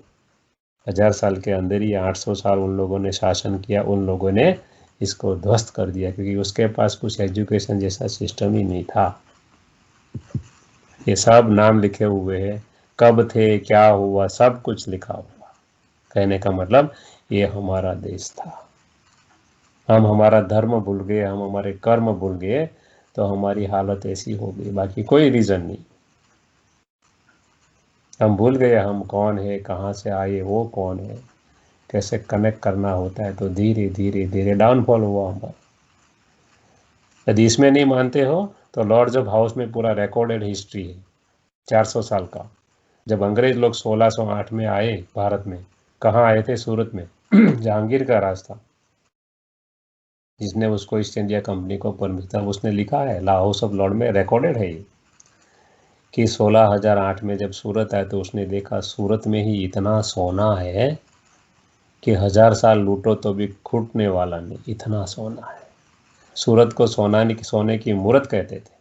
1000 साल के अंदर ही, 800 साल उन लोगों ने शासन किया, उन लोगों ने इसको ध्वस्त कर दिया, क्योंकि उसके पास कुछ एजुकेशन जैसा सिस्टम ही नहीं था। ये सब नाम लिखे हुए हैं, कब थे, क्या हुआ, सब कुछ लिखा हुआ। कहने का मतलब ये हमारा देश था। हम हमारा धर्म भूल गए, हम हमारे कर्म भूल गए, तो हमारी हालत ऐसी हो गई, बाकी कोई रीजन नहीं। हम भूल गए हम कौन है, कहाँ से आए, वो कौन है, कैसे कनेक्ट करना होता है, तो धीरे धीरे धीरे डाउनफॉल हुआ हमारा। यदि इसमें नहीं मानते हो तो लॉर्ड्स ऑफ हाउस में पूरा रिकॉर्डेड हिस्ट्री है 400 साल का। जब अंग्रेज लोग 1608 में आए भारत में, कहाँ आए थे? सूरत में। जहांगीर का राज था, जिसने उसको ईस्ट इंडिया कंपनी को परमिशन, उसने लिखा है, ला हाउस ऑफ लॉर्ड में रिकॉर्डेड है ये, कि 1608 में जब सूरत आए तो उसने देखा सूरत में ही इतना सोना है कि 1000 साल लूटो तो भी खूटने वाला नहीं, इतना सोना है। सूरत को सोने की मूरत कहते थे।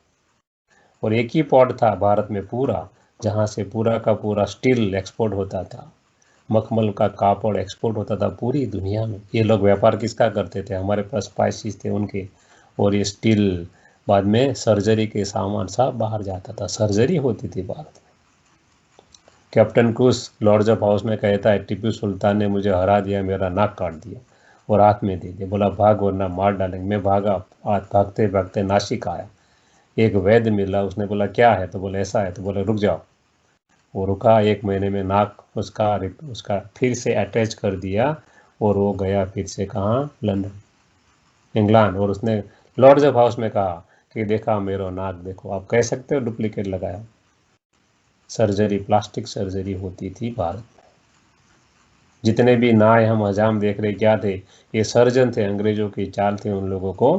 और एक ही पोर्ट था भारत में पूरा, जहाँ से पूरा का पूरा स्टील एक्सपोर्ट होता था, मखमल का कापड़ एक्सपोर्ट होता था पूरी दुनिया में। ये लोग व्यापार किसका करते थे? हमारे पास स्पाइसेस थे उनके, और ये स्टील, बाद में सर्जरी के सामान सब बाहर जाता था, सर्जरी होती थी भारत में। कैप्टन क्रूस लॉर्ड्स ऑफ हाउस में कहता है, टीपू सुल्तान ने मुझे हरा दिया, मेरा नाक काट दिया और हाथ में दे दिया, बोला भाग वरना मार डालेंगे। मैं भागा, भागते भागते नासिक आया, एक वैद्य मिला, उसने बोला क्या है, तो बोला ऐसा है, तो बोला रुक जाओ। वो रुका, 1 महीने में नाक उसका फिर से अटैच कर दिया, और वो गया फिर से कहाँ? London, England. और उसने लॉर्ड्स ऑफ हाउस में कहा कि देखा मेरा नाक देखो, आप कह सकते हो डुप्लीकेट लगाया। सर्जरी, प्लास्टिक सर्जरी होती थी भारत में। जितने भी नाय हम हजाम देख रहे क्या थे? ये सर्जन थे, अंग्रेजों की चाल थी उन लोगों को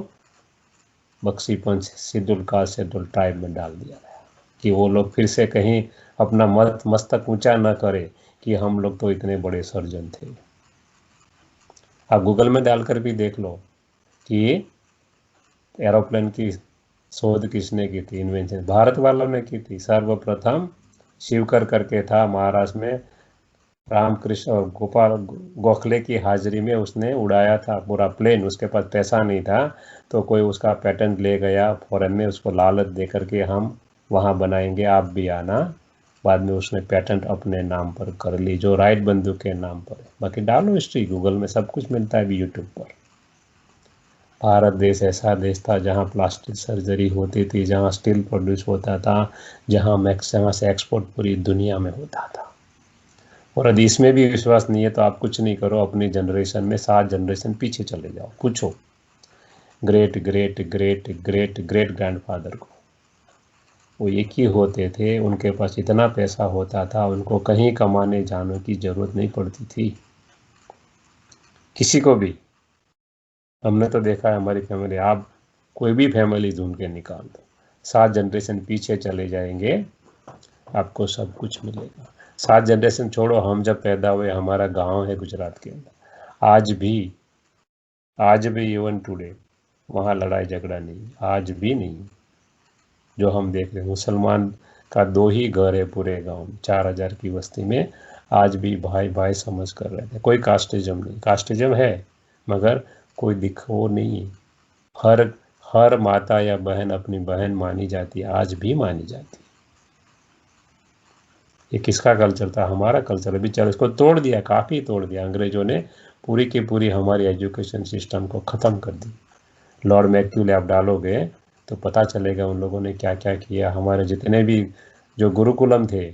बख्शीपंच, शेड्यूल कास्ट, शेड्यूल ट्राइब में डाल दिया गया, कि वो लोग फिर से कहीं अपना मस्तक ऊंचा न करे कि हम लोग तो इतने बड़े सर्जन थे। आप गूगल में डालकर भी देख लो कि एरोप्लेन की शोध किसने की थी, इन्वेंशन भारत वालों ने की थी। सर्वप्रथम शिवकर करके था महाराष्ट्र में, रामकृष्ण और गोपाल गोखले की हाजिरी में उसने उड़ाया था पूरा प्लेन। उसके पास पैसा नहीं था, तो कोई उसका पेटेंट ले गया फॉरेन में, उसको लालच दे करके हम वहाँ बनाएंगे, आप भी आना। बाद में उसने पेटेंट अपने नाम पर कर ली, जो राइट बंदूक के नाम पर है। बाकी डालो हिस्ट्री, गूगल में सब कुछ मिलता है भी, यूट्यूब पर। भारत देश ऐसा देश था जहाँ प्लास्टिक सर्जरी होती थी, जहाँ स्टील प्रोड्यूस होता था, जहाँ से एक्सपोर्ट पूरी दुनिया में होता था। और यदि इसमें भी विश्वास नहीं है तो आप कुछ नहीं करो, अपनी जनरेशन में 7 जनरेशन पीछे चले जाओ, पूछो great great great great great grandfather को। वो एक ही होते थे, उनके पास इतना पैसा होता था, उनको कहीं कमाने जाने की जरूरत नहीं पड़ती थी किसी को भी। हमने तो देखा है हमारी फैमिली, आप कोई भी फैमिली ढूंढ के निकाल दो, 7 जनरेशन पीछे चले जाएंगे, आपको सब कुछ मिलेगा। 7 जनरेशन छोड़ो, हम जब पैदा हुए, हमारा गांव है गुजरात के अंदर, आज भी इवन टुडे वहाँ लड़ाई झगड़ा नहीं, आज भी नहीं। जो हम देख रहे हैं, मुसलमान का 2 ही घर है पूरे गांव में, 4000 की बस्ती में, आज भी भाई भाई समझ कर रहे थे। कोई कास्टिज्म नहीं, कास्टिज्म है मगर कोई दिखो नहीं है। हर माता या बहन अपनी बहन मानी जाती है, आज भी मानी जाती है। ये किसका कल्चर था? हमारा कल्चर। अभी चल इसको तोड़ दिया, काफ़ी तोड़ दिया अंग्रेजों ने, पूरी की पूरी हमारी एजुकेशन सिस्टम को ख़त्म कर दी। लॉर्ड मैक्यूले आप डालोगे तो पता चलेगा उन लोगों ने क्या क्या किया। हमारे जितने भी जो गुरुकुलम थे,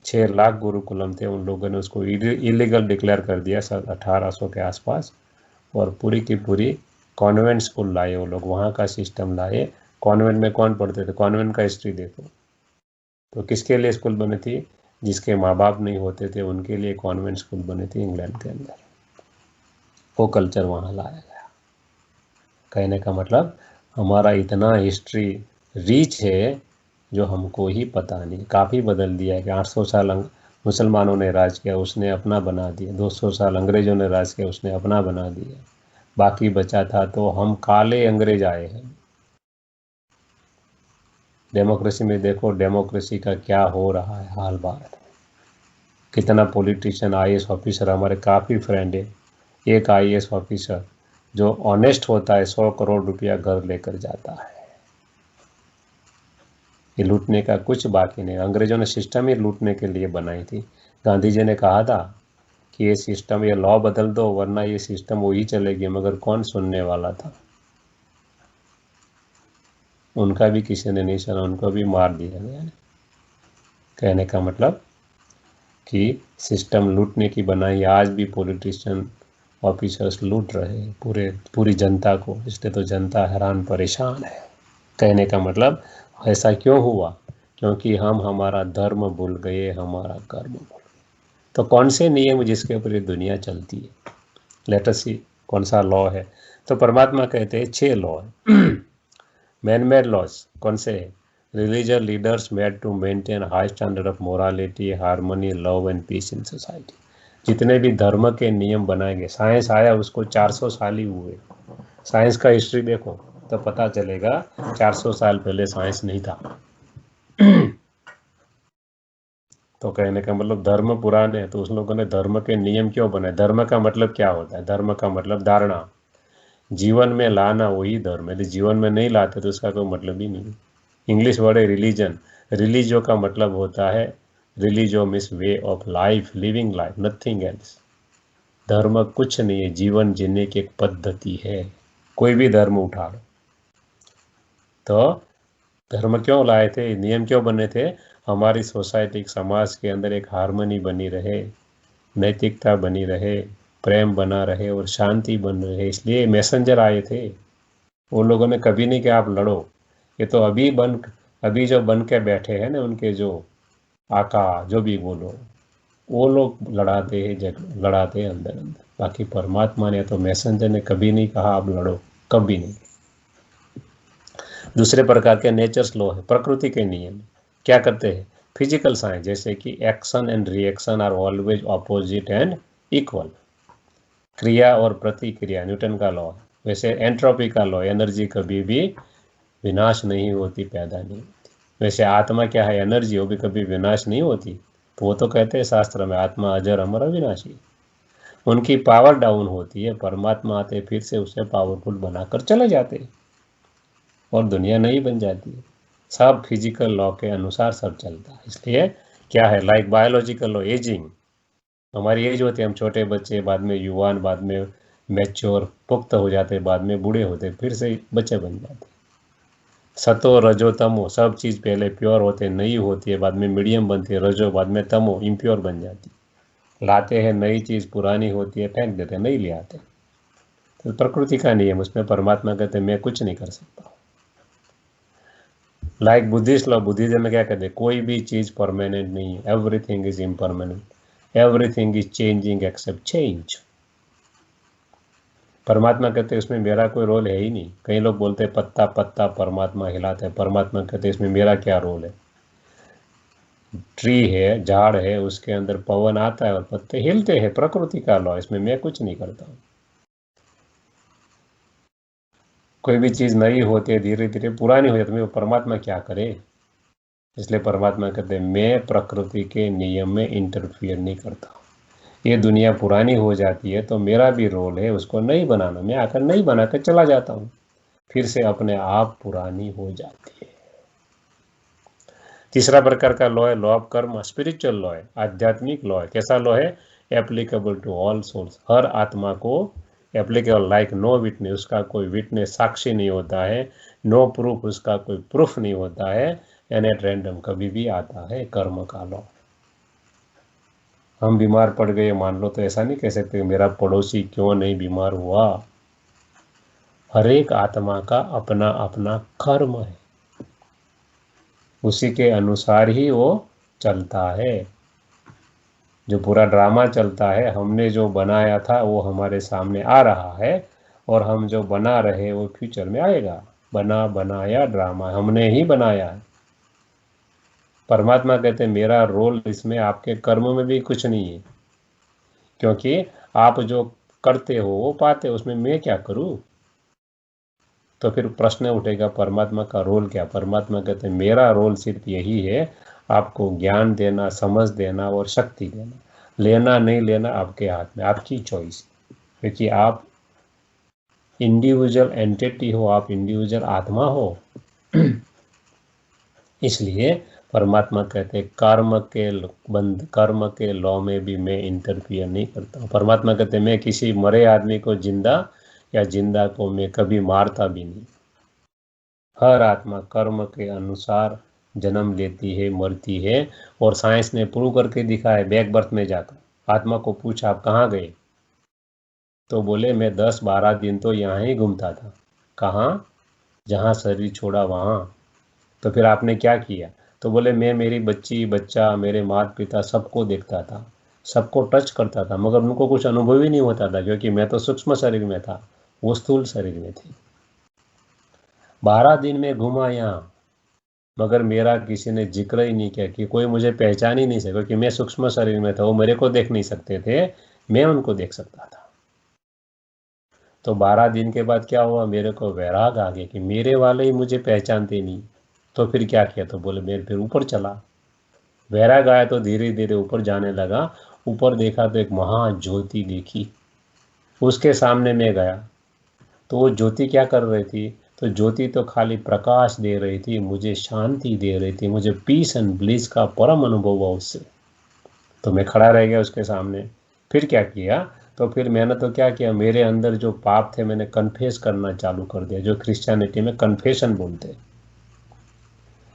6 लाख गुरुकुलम थे, उन लोगों ने उसको इलीगल डिक्लेयर कर दिया 1800 के आसपास, और पूरी की पूरी कॉन्वेंट स्कूल लाए वो लोग, वहाँ का सिस्टम लाए। कॉन्वेंट में कौन पढ़ते थे? कॉन्वेंट का हिस्ट्री देखो तो किसके लिए स्कूल बनी थी? जिसके माँ बाप नहीं होते थे उनके लिए कॉन्वेंट स्कूल बनी थी इंग्लैंड के अंदर। वो कल्चर वहाँ लाया गया। कहने का मतलब हमारा इतना हिस्ट्री रीच है जो हमको ही पता नहीं। काफ़ी बदल दिया है कि 800 साल मुसलमानों ने राज किया, उसने अपना बना दिया। 200 साल अंग्रेज़ों ने राज किया, उसने अपना बना दिया। बाकी बचा था तो हम काले अंग्रेज आए हैं। डेमोक्रेसी में देखो, डेमोक्रेसी का क्या हो रहा है हाल भारत में। कितना पॉलिटिशियन, आईएएस ऑफिसर, हमारे काफ़ी फ्रेंड है। एक आईएएस ऑफिसर जो ऑनेस्ट होता है 100 करोड़ रुपया घर लेकर जाता है। ये लूटने का कुछ बाकी नहीं। अंग्रेजों ने सिस्टम ही लूटने के लिए बनाई थी। गांधी जी ने कहा था कि ये सिस्टम, ये लॉ बदल दो वरना ये सिस्टम वही चलेगी, मगर कौन सुनने वाला था? उनका भी किसी ने नहीं सुना, उनको भी मार दिया गया। कहने का मतलब कि सिस्टम लूटने की बनाई। आज भी पॉलिटिशियन ऑफिसर्स लूट रहे हैं पूरी जनता को, इसलिए तो जनता हैरान परेशान है। कहने का मतलब ऐसा क्यों हुआ? क्योंकि हम हमारा धर्म भूल गए, हमारा कर्म भूल गए। तो कौन से नियम जिसके ऊपर ये दुनिया चलती है? लेट अस सी कौन सा लॉ है। तो परमात्मा कहते हैं 6 लॉ है। मैन मेड लॉज कौन से है? Religious leaders made to maintain high standard of morality, harmony, love and peace in society. जितने भी धर्म के नियम बनाए गए, साइंस आया उसको 400 साल ही हुए। साइंस का हिस्ट्री देखो तो पता चलेगा 400 साल पहले साइंस नहीं था। तो कहने का मतलब धर्म पुराने हैं, तो उस लोगों ने धर्म के नियम क्यों बनाए? धर्म का मतलब क्या होता है? धर्म का मतलब धारणा, जीवन में लाना, वही धर्म है। यदि जीवन में नहीं लाते तो उसका कोई मतलब ही नहीं। इंग्लिश वर्ड है रिलीजन। रिलीजो का मतलब होता है, religio means way of life, living life, nothing else. धर्म कुछ नहीं है, जीवन जीने की एक पद्धति है। कोई भी धर्म उठा लो। तो धर्म क्यों लाए थे, नियम क्यों बने थे? हमारी सोसाइटी, समाज के अंदर एक हार्मनी बनी रहे, नैतिकता बनी रहे, प्रेम बना रहे और शांति बन रहे। इसलिए मैसेंजर आए थे। उन लोगों ने कभी नहीं कहा आप लड़ो। ये तो अभी जो बन के बैठे हैं ना, उनके जो आका, जो भी बोलो, वो लोग लड़ाते हैं, लड़ाते हैं अंदर अंदर। बाकी परमात्मा ने तो मैसेंजर ने कभी नहीं कहा आप लड़ो, कभी नहीं। दूसरे प्रकार के नेचर्स लॉ है, प्रकृति के नियम। क्या करते हैं? फिजिकल साइंस, जैसे कि action and reaction are always opposite and equal. क्रिया और प्रतिक्रिया, न्यूटन का लॉ। वैसे एंट्रोपी का लॉ, एनर्जी कभी भी विनाश नहीं होती, पैदा नहीं होती। वैसे आत्मा क्या है? एनर्जी, वो भी कभी विनाश नहीं होती। तो वो तो कहते हैं शास्त्र में, आत्मा अजर अमर अविनाशी। उनकी पावर डाउन होती है, परमात्मा आते फिर से उसे पावरफुल बनाकर चले जाते हैं और दुनिया नई बन जाती है। सब फिजिकल लॉ के अनुसार सब चलता है। इसलिए क्या है, लाइक बायोलॉजिकल लॉ, एजिंग। हमारी एज होती है, हम छोटे बच्चे, बाद में युवान, बाद में मैच्योर, पुख्त हो जाते, बाद में बूढ़े होते, फिर से बच्चे बन जाते। सतो रजो तमो, सब चीज़ पहले प्योर होते, नई होती है, बाद में मीडियम बनती है, रजो, बाद में तमो, इम्प्योर बन जाती। लाते हैं नई चीज़, पुरानी होती है, फेंक देते, नहीं ले आते। तो प्रकृति का नियम, उसमें परमात्मा कहते मैं कुछ नहीं कर सकता। लाइक बुद्धिस्ट लॉ, बुद्धिज्म में क्या कहते हैं? कोई भी चीज़ परमानेंट नहीं है, everything is impermanent, everything is changing except change. परमात्मा कहते हैं उसमें मेरा कोई रोल है ही नहीं। कई लोग बोलते हैं पत्ता पत्ता परमात्मा हिलाते हैं। परमात्मा कहते हैं इसमें मेरा क्या रोल है? ट्री है, झाड़ है, उसके अंदर पवन आता है और पत्ते हिलते हैं, प्रकृति का लॉ, इसमें मैं कुछ नहीं करता हूँ। कोई भी चीज़ नई होती है, धीरे धीरे पुरानी हो जाती है, वो परमात्मा क्या करे? इसलिए परमात्मा कहते हैं मैं प्रकृति के नियम में इंटरफियर नहीं करता। ये दुनिया पुरानी हो जाती है तो मेरा भी रोल है उसको नई बनाना। मैं आकर नई बनाकर चला जाता हूँ, फिर से अपने आप पुरानी हो जाती है। तीसरा प्रकार का लॉ है लॉ ऑफ कर्म, स्पिरिचुअल लॉ है, आध्यात्मिक लॉ है। कैसा लॉ है? एप्लीकेबल टू ऑल सोल्स, हर आत्मा को एप्लीकेबल लाइक नो विटनेस, उसका कोई विटनेस साक्षी नहीं होता है, नो प्रूफ, उसका कोई प्रूफ नहीं होता है, एंड एट रैंडम कभी भी आता है कर्म का लॉ। हम बीमार पड़ गए मान लो, तो ऐसा नहीं कह सकते मेरा पड़ोसी क्यों नहीं बीमार हुआ। हर एक आत्मा का अपना अपना कर्म है, उसी के अनुसार ही वो चलता है। जो पूरा ड्रामा चलता है, हमने जो बनाया था वो हमारे सामने आ रहा है, और हम जो बना रहे वो फ्यूचर में आएगा। बना बनाया ड्रामा हमने ही बनाया है। परमात्मा कहते हैं मेरा रोल इसमें आपके कर्म में भी कुछ नहीं है, क्योंकि आप जो करते हो वो पाते हो, उसमें मैं क्या करूं। तो फिर प्रश्न उठेगा परमात्मा का रोल क्या। परमात्मा कहते हैं मेरा रोल सिर्फ यही है, आपको ज्ञान देना, समझ देना और शक्ति देना। लेना नहीं लेना आपके हाथ में, आपकी चॉइस, क्योंकि आप इंडिविजुअल एंटिटी हो, आप इंडिविजुअल आत्मा हो। इसलिए परमात्मा कहते हैं कर्म के लॉ में भी मैं इंटरफियर नहीं करता हूँ। परमात्मा कहते हैं मैं किसी मरे आदमी को जिंदा या जिंदा को मैं कभी मारता भी नहीं। हर आत्मा कर्म के अनुसार जन्म लेती है, मरती है, और साइंस ने प्रूव करके दिखा है। बैक बर्थ में जाकर आत्मा को पूछा आप कहाँ गए, तो बोले मैं 10-12 दिन तो यहाँ ही घूमता था। कहाँ? जहाँ शरीर छोड़ा वहाँ। तो फिर आपने क्या किया? तो बोले मैं मेरी बच्ची बच्चा मेरे माता पिता सबको देखता था, सबको टच करता था, मगर उनको कुछ अनुभव ही नहीं होता था, क्योंकि मैं तो सूक्ष्म शरीर में था, वो स्थूल शरीर में थी। 12 दिन में घूमा यहाँ, मगर मेरा किसी ने जिक्र ही नहीं किया, कि कोई मुझे पहचान ही नहीं सका, क्योंकि मैं सूक्ष्म शरीर में था। वो मेरे को देख नहीं सकते थे, मैं उनको देख सकता था। तो 12 दिन के बाद क्या हुआ, मेरे को वैराग आ गया कि मेरे वाले ही मुझे पहचानते नहीं। तो फिर क्या किया, तो बोले मैं फिर ऊपर चला। वैराग आया तो धीरे धीरे ऊपर जाने लगा। ऊपर देखा तो एक महाज्योति देखी, उसके सामने मैं गया। तो वो ज्योति क्या कर रही थी, तो ज्योति तो खाली प्रकाश दे रही थी, मुझे शांति दे रही थी, मुझे पीस एंड ब्लिस का परम अनुभव हुआ उससे। तो मैं खड़ा रह गया उसके सामने। फिर क्या किया, तो फिर मैंने तो क्या किया, मेरे अंदर जो पाप थे मैंने कन्फेस करना चालू कर दिया, जो क्रिश्चियनिटी में कन्फेशन बोलते।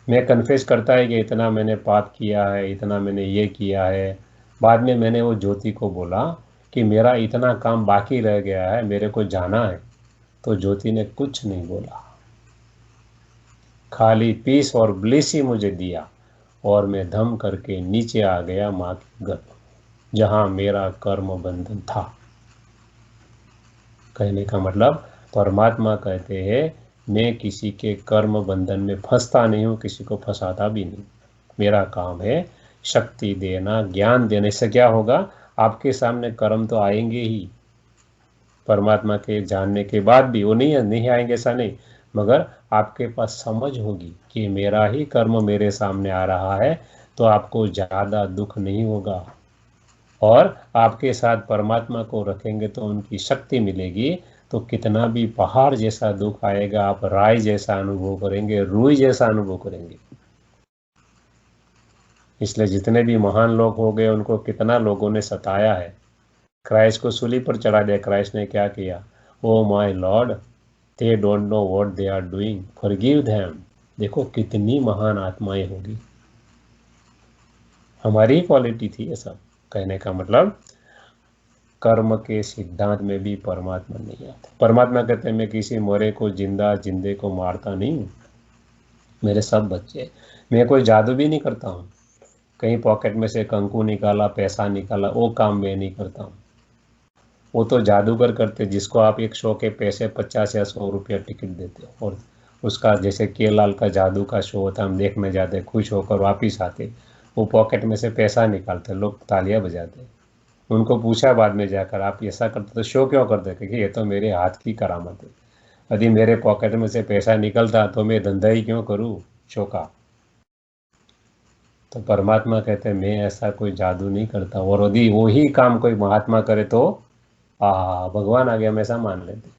मैं कन्फेस करता है कि इतना मैंने पाप किया है, इतना मैंने ये किया है। बाद में मैंने वो ज्योति को बोला कि मेरा इतना काम बाकी रह गया है, मेरे को जाना है। तो ज्योति ने कुछ नहीं बोला, खाली पीस और ब्लिस ही मुझे दिया, और मैं धम करके नीचे आ गया माँ के गर्भ, जहाँ मेरा कर्म बंधन था। कहने का मतलब परमात्मा कहते हैं मैं किसी के कर्म बंधन में फंसता नहीं हूँ, किसी को फंसाता भी नहीं। मेरा काम है शक्ति देना, ज्ञान देने से क्या होगा, आपके सामने कर्म तो आएंगे ही। परमात्मा के जानने के बाद भी वो नहीं आएंगे ऐसा नहीं, मगर आपके पास समझ होगी कि मेरा ही कर्म मेरे सामने आ रहा है, तो आपको ज़्यादा दुख नहीं होगा। और आपके साथ परमात्मा को रखेंगे तो उनकी शक्ति मिलेगी, तो कितना भी पहाड़ जैसा दुख आएगा आप राई जैसा अनुभव करेंगे, रूई जैसा अनुभव करेंगे। इसलिए जितने भी महान लोग हो गए उनको कितना लोगों ने सताया है। क्राइस्ट को सूली पर चढ़ा दिया, क्राइस्ट ने क्या किया, oh my lord they don't know what they are doing, forgive them. देखो कितनी महान आत्माएं होगी, हमारी क्वालिटी थी ये सब। कहने का मतलब कर्म के सिद्धांत में भी परमात्मा नहीं आता। परमात्मा कहते हैं मैं किसी मोरे को जिंदे को मारता नहीं हूँ, मेरे सब बच्चे। मैं कोई जादू भी नहीं करता हूँ, कहीं पॉकेट में से कंकु निकाला, पैसा निकाला, वो काम मैं नहीं करता हूँ। वो तो जादूगर करते, जिसको आप एक शो के पैसे 50 या 100 रुपया टिकट देते हो, और उसका जैसे केलाल का जादू का शो होता है, हम देखने जाते, खुश होकर वापिस आते, वो पॉकेट में से पैसा निकालते, लोग तालियां बजाते। उनको पूछा बाद में जाकर आप ऐसा करते तो शो क्यों करते, क्योंकि ये तो मेरे हाथ की करामत है, यदि मेरे पॉकेट में से पैसा निकलता तो मैं धंधा ही क्यों करूँ शो का। तो परमात्मा कहते हैं मैं ऐसा कोई जादू नहीं करता, और यदि वही काम कोई महात्मा करे तो भगवान आ गया हम ऐसा मान लेते।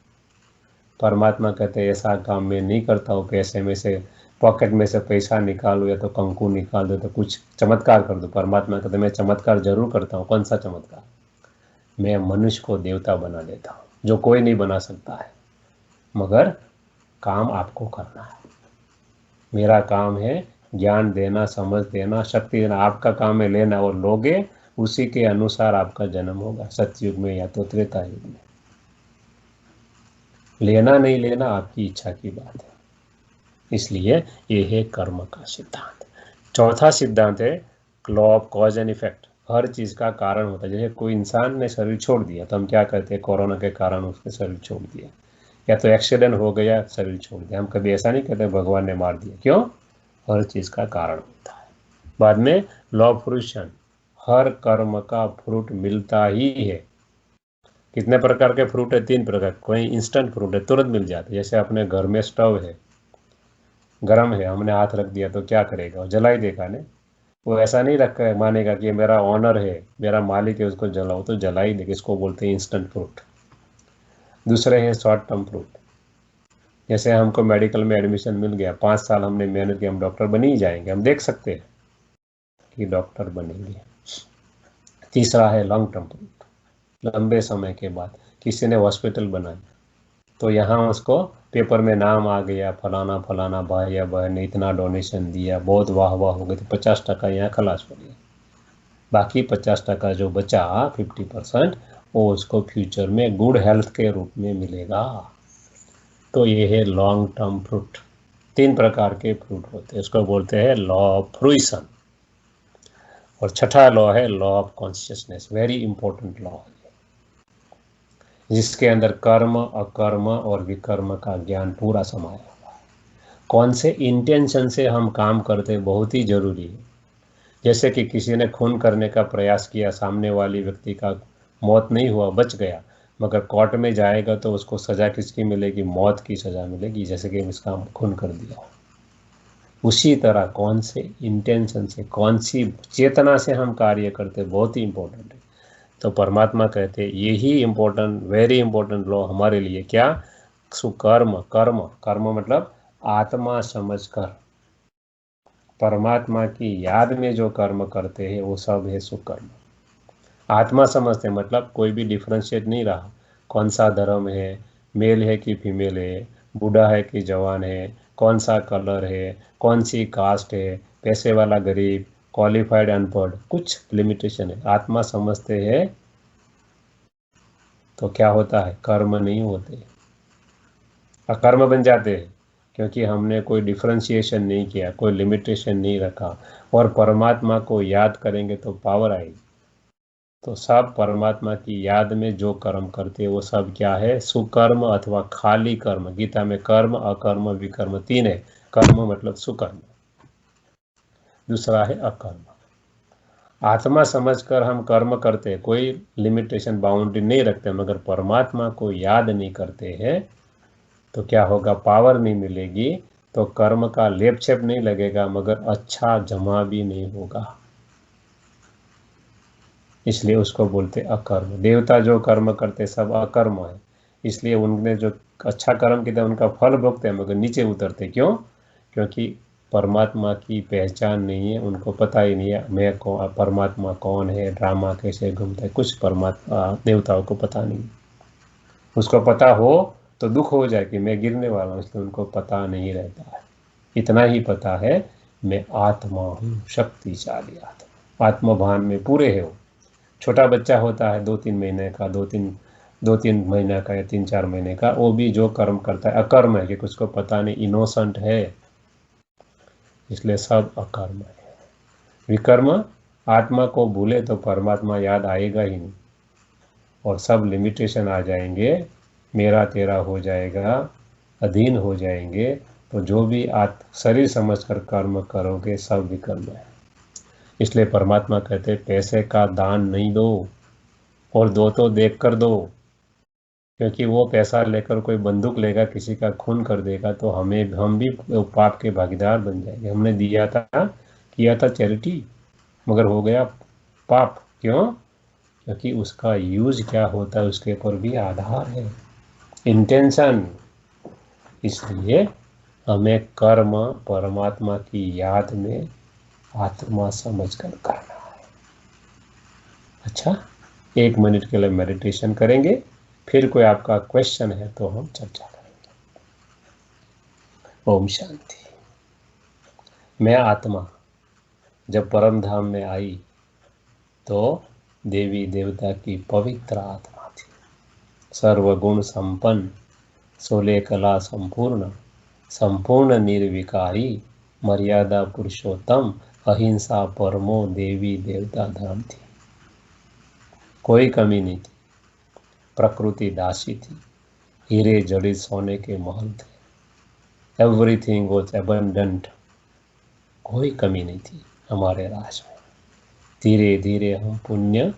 परमात्मा कहते हैं ऐसा काम मैं नहीं करता हूँ, पैसे में से पॉकेट में से पैसा निकालूँ या तो कंकु निकाल दो तो कुछ चमत्कार कर दो। परमात्मा कहते हैं मैं चमत्कार जरूर करता हूँ। कौन सा चमत्कार? मैं मनुष्य को देवता बना देता हूँ। जो कोई नहीं बना सकता है, मगर काम आपको करना है। मेरा काम है ज्ञान देना, समझ देना, शक्ति देना। आपका काम है लेना और लोगे, उसी के अनुसार आपका जन्म होगा, सतयुग में या तो त्रेता युग में। लेना नहीं लेना आपकी इच्छा की बात है। इसलिए ये है कर्म का सिद्धांत। चौथा सिद्धांत है law of cause and effect. हर चीज का कारण होता है। जैसे कोई इंसान ने शरीर छोड़ दिया तो हम क्या कहते हैं, कोरोना के कारण उसने शरीर छोड़ दिया, या तो एक्सीडेंट हो गया शरीर छोड़ दिया। हम कभी ऐसा नहीं कहते भगवान ने मार दिया। क्यों? हर चीज का कारण होता है। बाद में लॉ ऑफ फ्रूशन, हर कर्म का फ्रूट मिलता ही है। कितने प्रकार के फ्रूट है? 3 प्रकार। कोई इंस्टेंट फ्रूट है, तुरंत मिल जाता है। जैसे अपने घर में स्टोव है, गर्म है, हमने हाथ रख दिया तो क्या करेगा? वो जला ही देगा ने। वो ऐसा नहीं रखा मानेगा कि ये मेरा ऑनर है, मेरा मालिक है, उसको जलाओ, तो जला ही देगा। इसको बोलते हैं इंस्टेंट फ्रूट। दूसरे हैं शॉर्ट टर्म फ्रूट। जैसे हमको मेडिकल में एडमिशन मिल गया, 5 साल हमने मेहनत की, हम डॉक्टर बन ही जाएंगे, हम देख सकते हैं कि डॉक्टर बनेंगे। तीसरा है लॉन्ग टर्म फ्रूट। लंबे समय के बाद किसी ने हॉस्पिटल बनाया, तो यहाँ उसको पेपर में नाम आ गया, फलाना फलाना भाई या बहन ने इतना डोनेशन दिया, बहुत वाह वाह हो गई, तो 50% यहाँ खलास हो गया। बाकी 50% जो बचा, 50%, वो उसको फ्यूचर में गुड हेल्थ के रूप में मिलेगा। तो ये है लॉन्ग टर्म फ्रूट। 3 प्रकार के फ्रूट होते हैं, उसको बोलते हैं लॉ ऑफ फ्रूइशन। और छठा लॉ है law of consciousness, very important law है, जिसके अंदर कर्म, अकर्म और विकर्म का ज्ञान पूरा समाया हुआ है। कौन से इंटेंशन से हम काम करते हैं, बहुत ही जरूरी है। जैसे कि किसी ने खून करने का प्रयास किया, सामने वाली व्यक्ति का मौत नहीं हुआ, बच गया, मगर कोर्ट में जाएगा तो उसको सज़ा किसकी मिलेगी? मौत की सज़ा मिलेगी, जैसे कि इसका खून कर दिया। उसी तरह कौन से इंटेंशन से, कौन सी चेतना से हम कार्य करते, बहुत ही इंपॉर्टेंट है। तो परमात्मा कहते हैं यही इंपॉर्टेंट, वेरी इंपॉर्टेंट लॉ हमारे लिए। क्या? सुकर्म। कर्म, कर्म मतलब आत्मा समझकर परमात्मा की याद में जो कर्म करते हैं वो सब है सुकर्म। आत्मा समझते मतलब कोई भी डिफ्रेंशिएट नहीं रहा, कौन सा धर्म है, मेल है कि फीमेल है, बूढ़ा है कि जवान है, कौन सा कलर है, कौन सी कास्ट है, पैसे वाला गरीब, क्वालिफाइड अनपढ़, कुछ लिमिटेशन है। आत्मा समझते हैं तो क्या होता है? कर्म नहीं होते, अकर्म बन जाते हैं, क्योंकि हमने कोई डिफ्रेंशिएशन नहीं किया, कोई लिमिटेशन नहीं रखा। और परमात्मा को याद करेंगे तो पावर आएगी। तो सब परमात्मा की याद में जो कर्म करते हैं वो सब क्या है? सुकर्म अथवा खाली कर्म। गीता में कर्म, अकर्म, विकर्म 3 है। कर्म मतलब सुकर्म, दूसरा है अकर्म। आत्मा समझकर हम कर्म करते हैं, कोई लिमिटेशन बाउंड्री नहीं रखते, मगर परमात्मा को याद नहीं करते हैं तो क्या होगा? पावर नहीं मिलेगी, तो कर्म का लेप छेप नहीं लगेगा, मगर अच्छा जमा भी नहीं होगा। इसलिए उसको बोलते अकर्म। देवता जो कर्म करते सब अकर्म है, इसलिए उनने जो अच्छा कर्म किया उनका फल भोगते हैं, मगर नीचे उतरते। क्यों? क्योंकि परमात्मा की पहचान नहीं है, उनको पता ही नहीं है मैं कौन, परमात्मा कौन है, ड्रामा कैसे घूमता है, कुछ परमात्मा देवताओं को पता नहीं। उसको पता हो तो दुख हो जाए कि मैं गिरने वाला हूँ, इसलिए उनको पता नहीं रहता है। इतना ही पता है मैं आत्मा हूँ, शक्तिशाली आत्मा, आत्मभान में पूरे है। वो छोटा बच्चा होता है 2-3 महीने का, 2-3 महीने का या 3-4 महीने का, वो भी जो कर्म करता है अकर्म है, कि कुछ को पता नहीं, इनोसेंट है, इसलिए सब अकर्म है। विकर्म, आत्मा को भूले तो परमात्मा याद आएगा ही नहीं, और सब लिमिटेशन आ जाएंगे, मेरा तेरा हो जाएगा, अधीन हो जाएंगे। तो जो भी शरीर समझकर कर्म करोगे सब विकर्म है। इसलिए परमात्मा कहते पैसे का दान नहीं दो, और दो तो देख कर दो, क्योंकि वो पैसा लेकर कोई बंदूक लेगा, किसी का खून कर देगा, तो हम भी पाप के भागीदार बन जाएंगे। हमने दिया था, किया था चैरिटी, मगर हो गया पाप। क्यों? क्योंकि उसका यूज क्या होता है उसके ऊपर भी आधार है, इंटेंशन। इसलिए हमें कर्म परमात्मा की याद में आत्मा समझकर करना है। अच्छा, 1 मिनट के लिए मेडिटेशन करेंगे, फिर कोई आपका क्वेश्चन है तो हम चर्चा करेंगे। ओम शांति। मैं आत्मा जब परम धाम में आई तो देवी देवता की पवित्र आत्मा थी, सर्वगुण संपन्न, 16 कला संपूर्ण, संपूर्ण निर्विकारी, मर्यादा पुरुषोत्तम, अहिंसा परमो देवी देवता धर्म थी। कोई कमी नहीं थी। प्रकृति दासी थी, हीरे जड़ित सोने के महल थे। Everything was abundant. कोई कमी नहीं थी हमारे राज में। धीरे धीरे हम पुण्य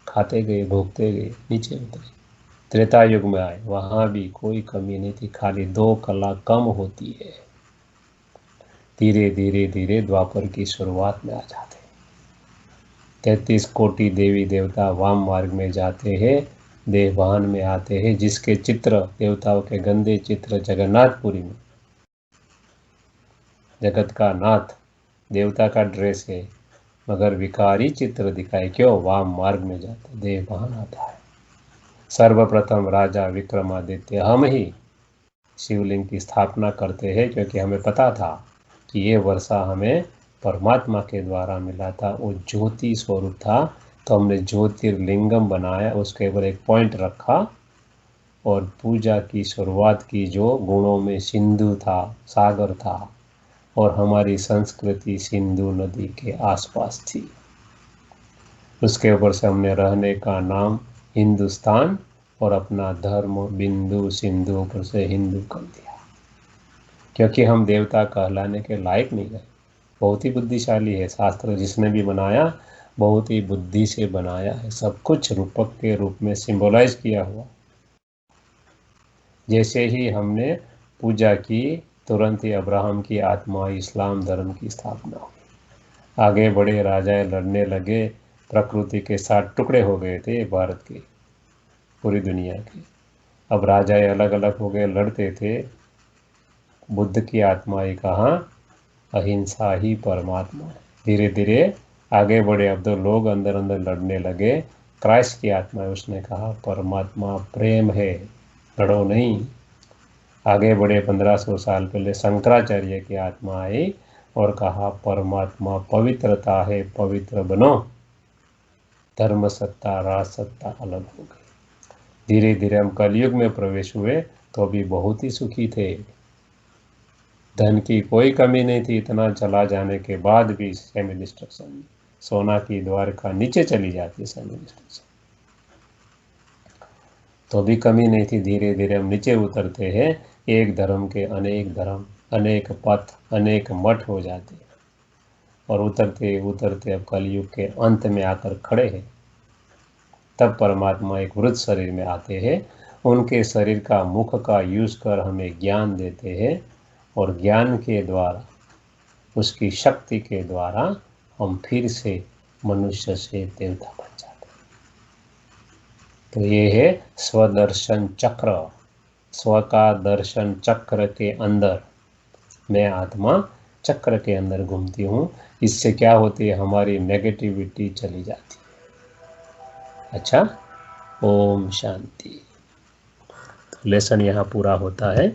खाते गए, भोगते गए, नीचे उतरे। त्रेता युग में आए, वहां भी कोई कमी नहीं थी, खाली 2 कला कम होती है। धीरे धीरे धीरे द्वापर की शुरुआत में आ जाते। 33 कोटि देवी देवता वाम मार्ग में जाते हैं, देवभान में आते हैं, जिसके चित्र, देवताओं के गंदे चित्र जगन्नाथपुरी में। जगत का नाथ देवता का ड्रेस है, मगर विकारी चित्र दिखाए। क्यों? वाम मार्ग में जाते, देवभान आता है। सर्वप्रथम राजा विक्रमादित्य हम ही शिवलिंग की स्थापना करते हैं, क्योंकि हमें पता था कि ये वर्षा हमें परमात्मा के द्वारा मिला था। वो ज्योति स्वरूप था, तो हमने ज्योतिर्लिंगम बनाया, उसके ऊपर एक पॉइंट रखा और पूजा की शुरुआत की। जो गुणों में सिंधु था, सागर था, और हमारी संस्कृति सिंधु नदी के आसपास थी। उसके ऊपर से हमने रहने का नाम हिंदुस्तान और अपना धर्म बिंदु सिंधु ऊपर से हिंदू कर दिया, क्योंकि हम देवता कहलाने के लायक नहीं रहे। बहुत ही बुद्धिशाली है शास्त्र, जिसने भी बनाया बहुत ही बुद्धि से बनाया है। सब कुछ रूपक के रूप में सिंबलाइज किया हुआ। जैसे ही हमने पूजा की, तुरंत ही अब्राहम की आत्मा इस्लाम धर्म की स्थापना हुई। आगे बड़े राजाएं लड़ने लगे, प्रकृति के साथ टुकड़े हो गए थे भारत के, पूरी दुनिया के। अब राजाएं अलग अलग हो गए, लड़ते थे। बुद्ध की आत्मा ही कहा अहिंसा ही परमात्मा है। धीरे धीरे आगे बढ़े, अब तो लोग अंदर अंदर लड़ने लगे। क्राइस्ट की आत्मा है, उसने कहा परमात्मा प्रेम है, लड़ो नहीं। आगे बढ़े 1500 साल पहले शंकराचार्य की आत्मा आई और कहा परमात्मा पवित्रता है, पवित्र बनो। धर्म सत्ता राज सत्ता अलग हो गई। धीरे धीरे हम कलयुग में प्रवेश हुए तो भी बहुत ही सुखी थे। धन की कोई कमी नहीं थी। इतना चला जाने के बाद भी सेमी डिस्ट्रक्शन, सोना की द्वारका नीचे चली जाती है सेमी डिस्ट्रक्शन, तो भी कमी नहीं थी। धीरे धीरे हम नीचे उतरते हैं, एक धर्म के अनेक धर्म, अनेक पथ, अनेक मठ हो जाते हैं, और उतरते उतरते अब कलयुग के अंत में आकर खड़े हैं। तब परमात्मा एक वृद्ध शरीर में आते हैं, उनके शरीर का मुख का यूज कर हमें ज्ञान देते हैं, और ज्ञान के द्वारा, उसकी शक्ति के द्वारा हम फिर से मनुष्य से देवता बन जाते हैं। तो ये है स्वदर्शन चक्र। स्व का दर्शन चक्र के अंदर मैं आत्मा चक्र के अंदर घूमती हूँ। इससे क्या होती है? हमारी नेगेटिविटी चली जाती है। अच्छा, ओम शांति। तो लेसन यहाँ पूरा होता है।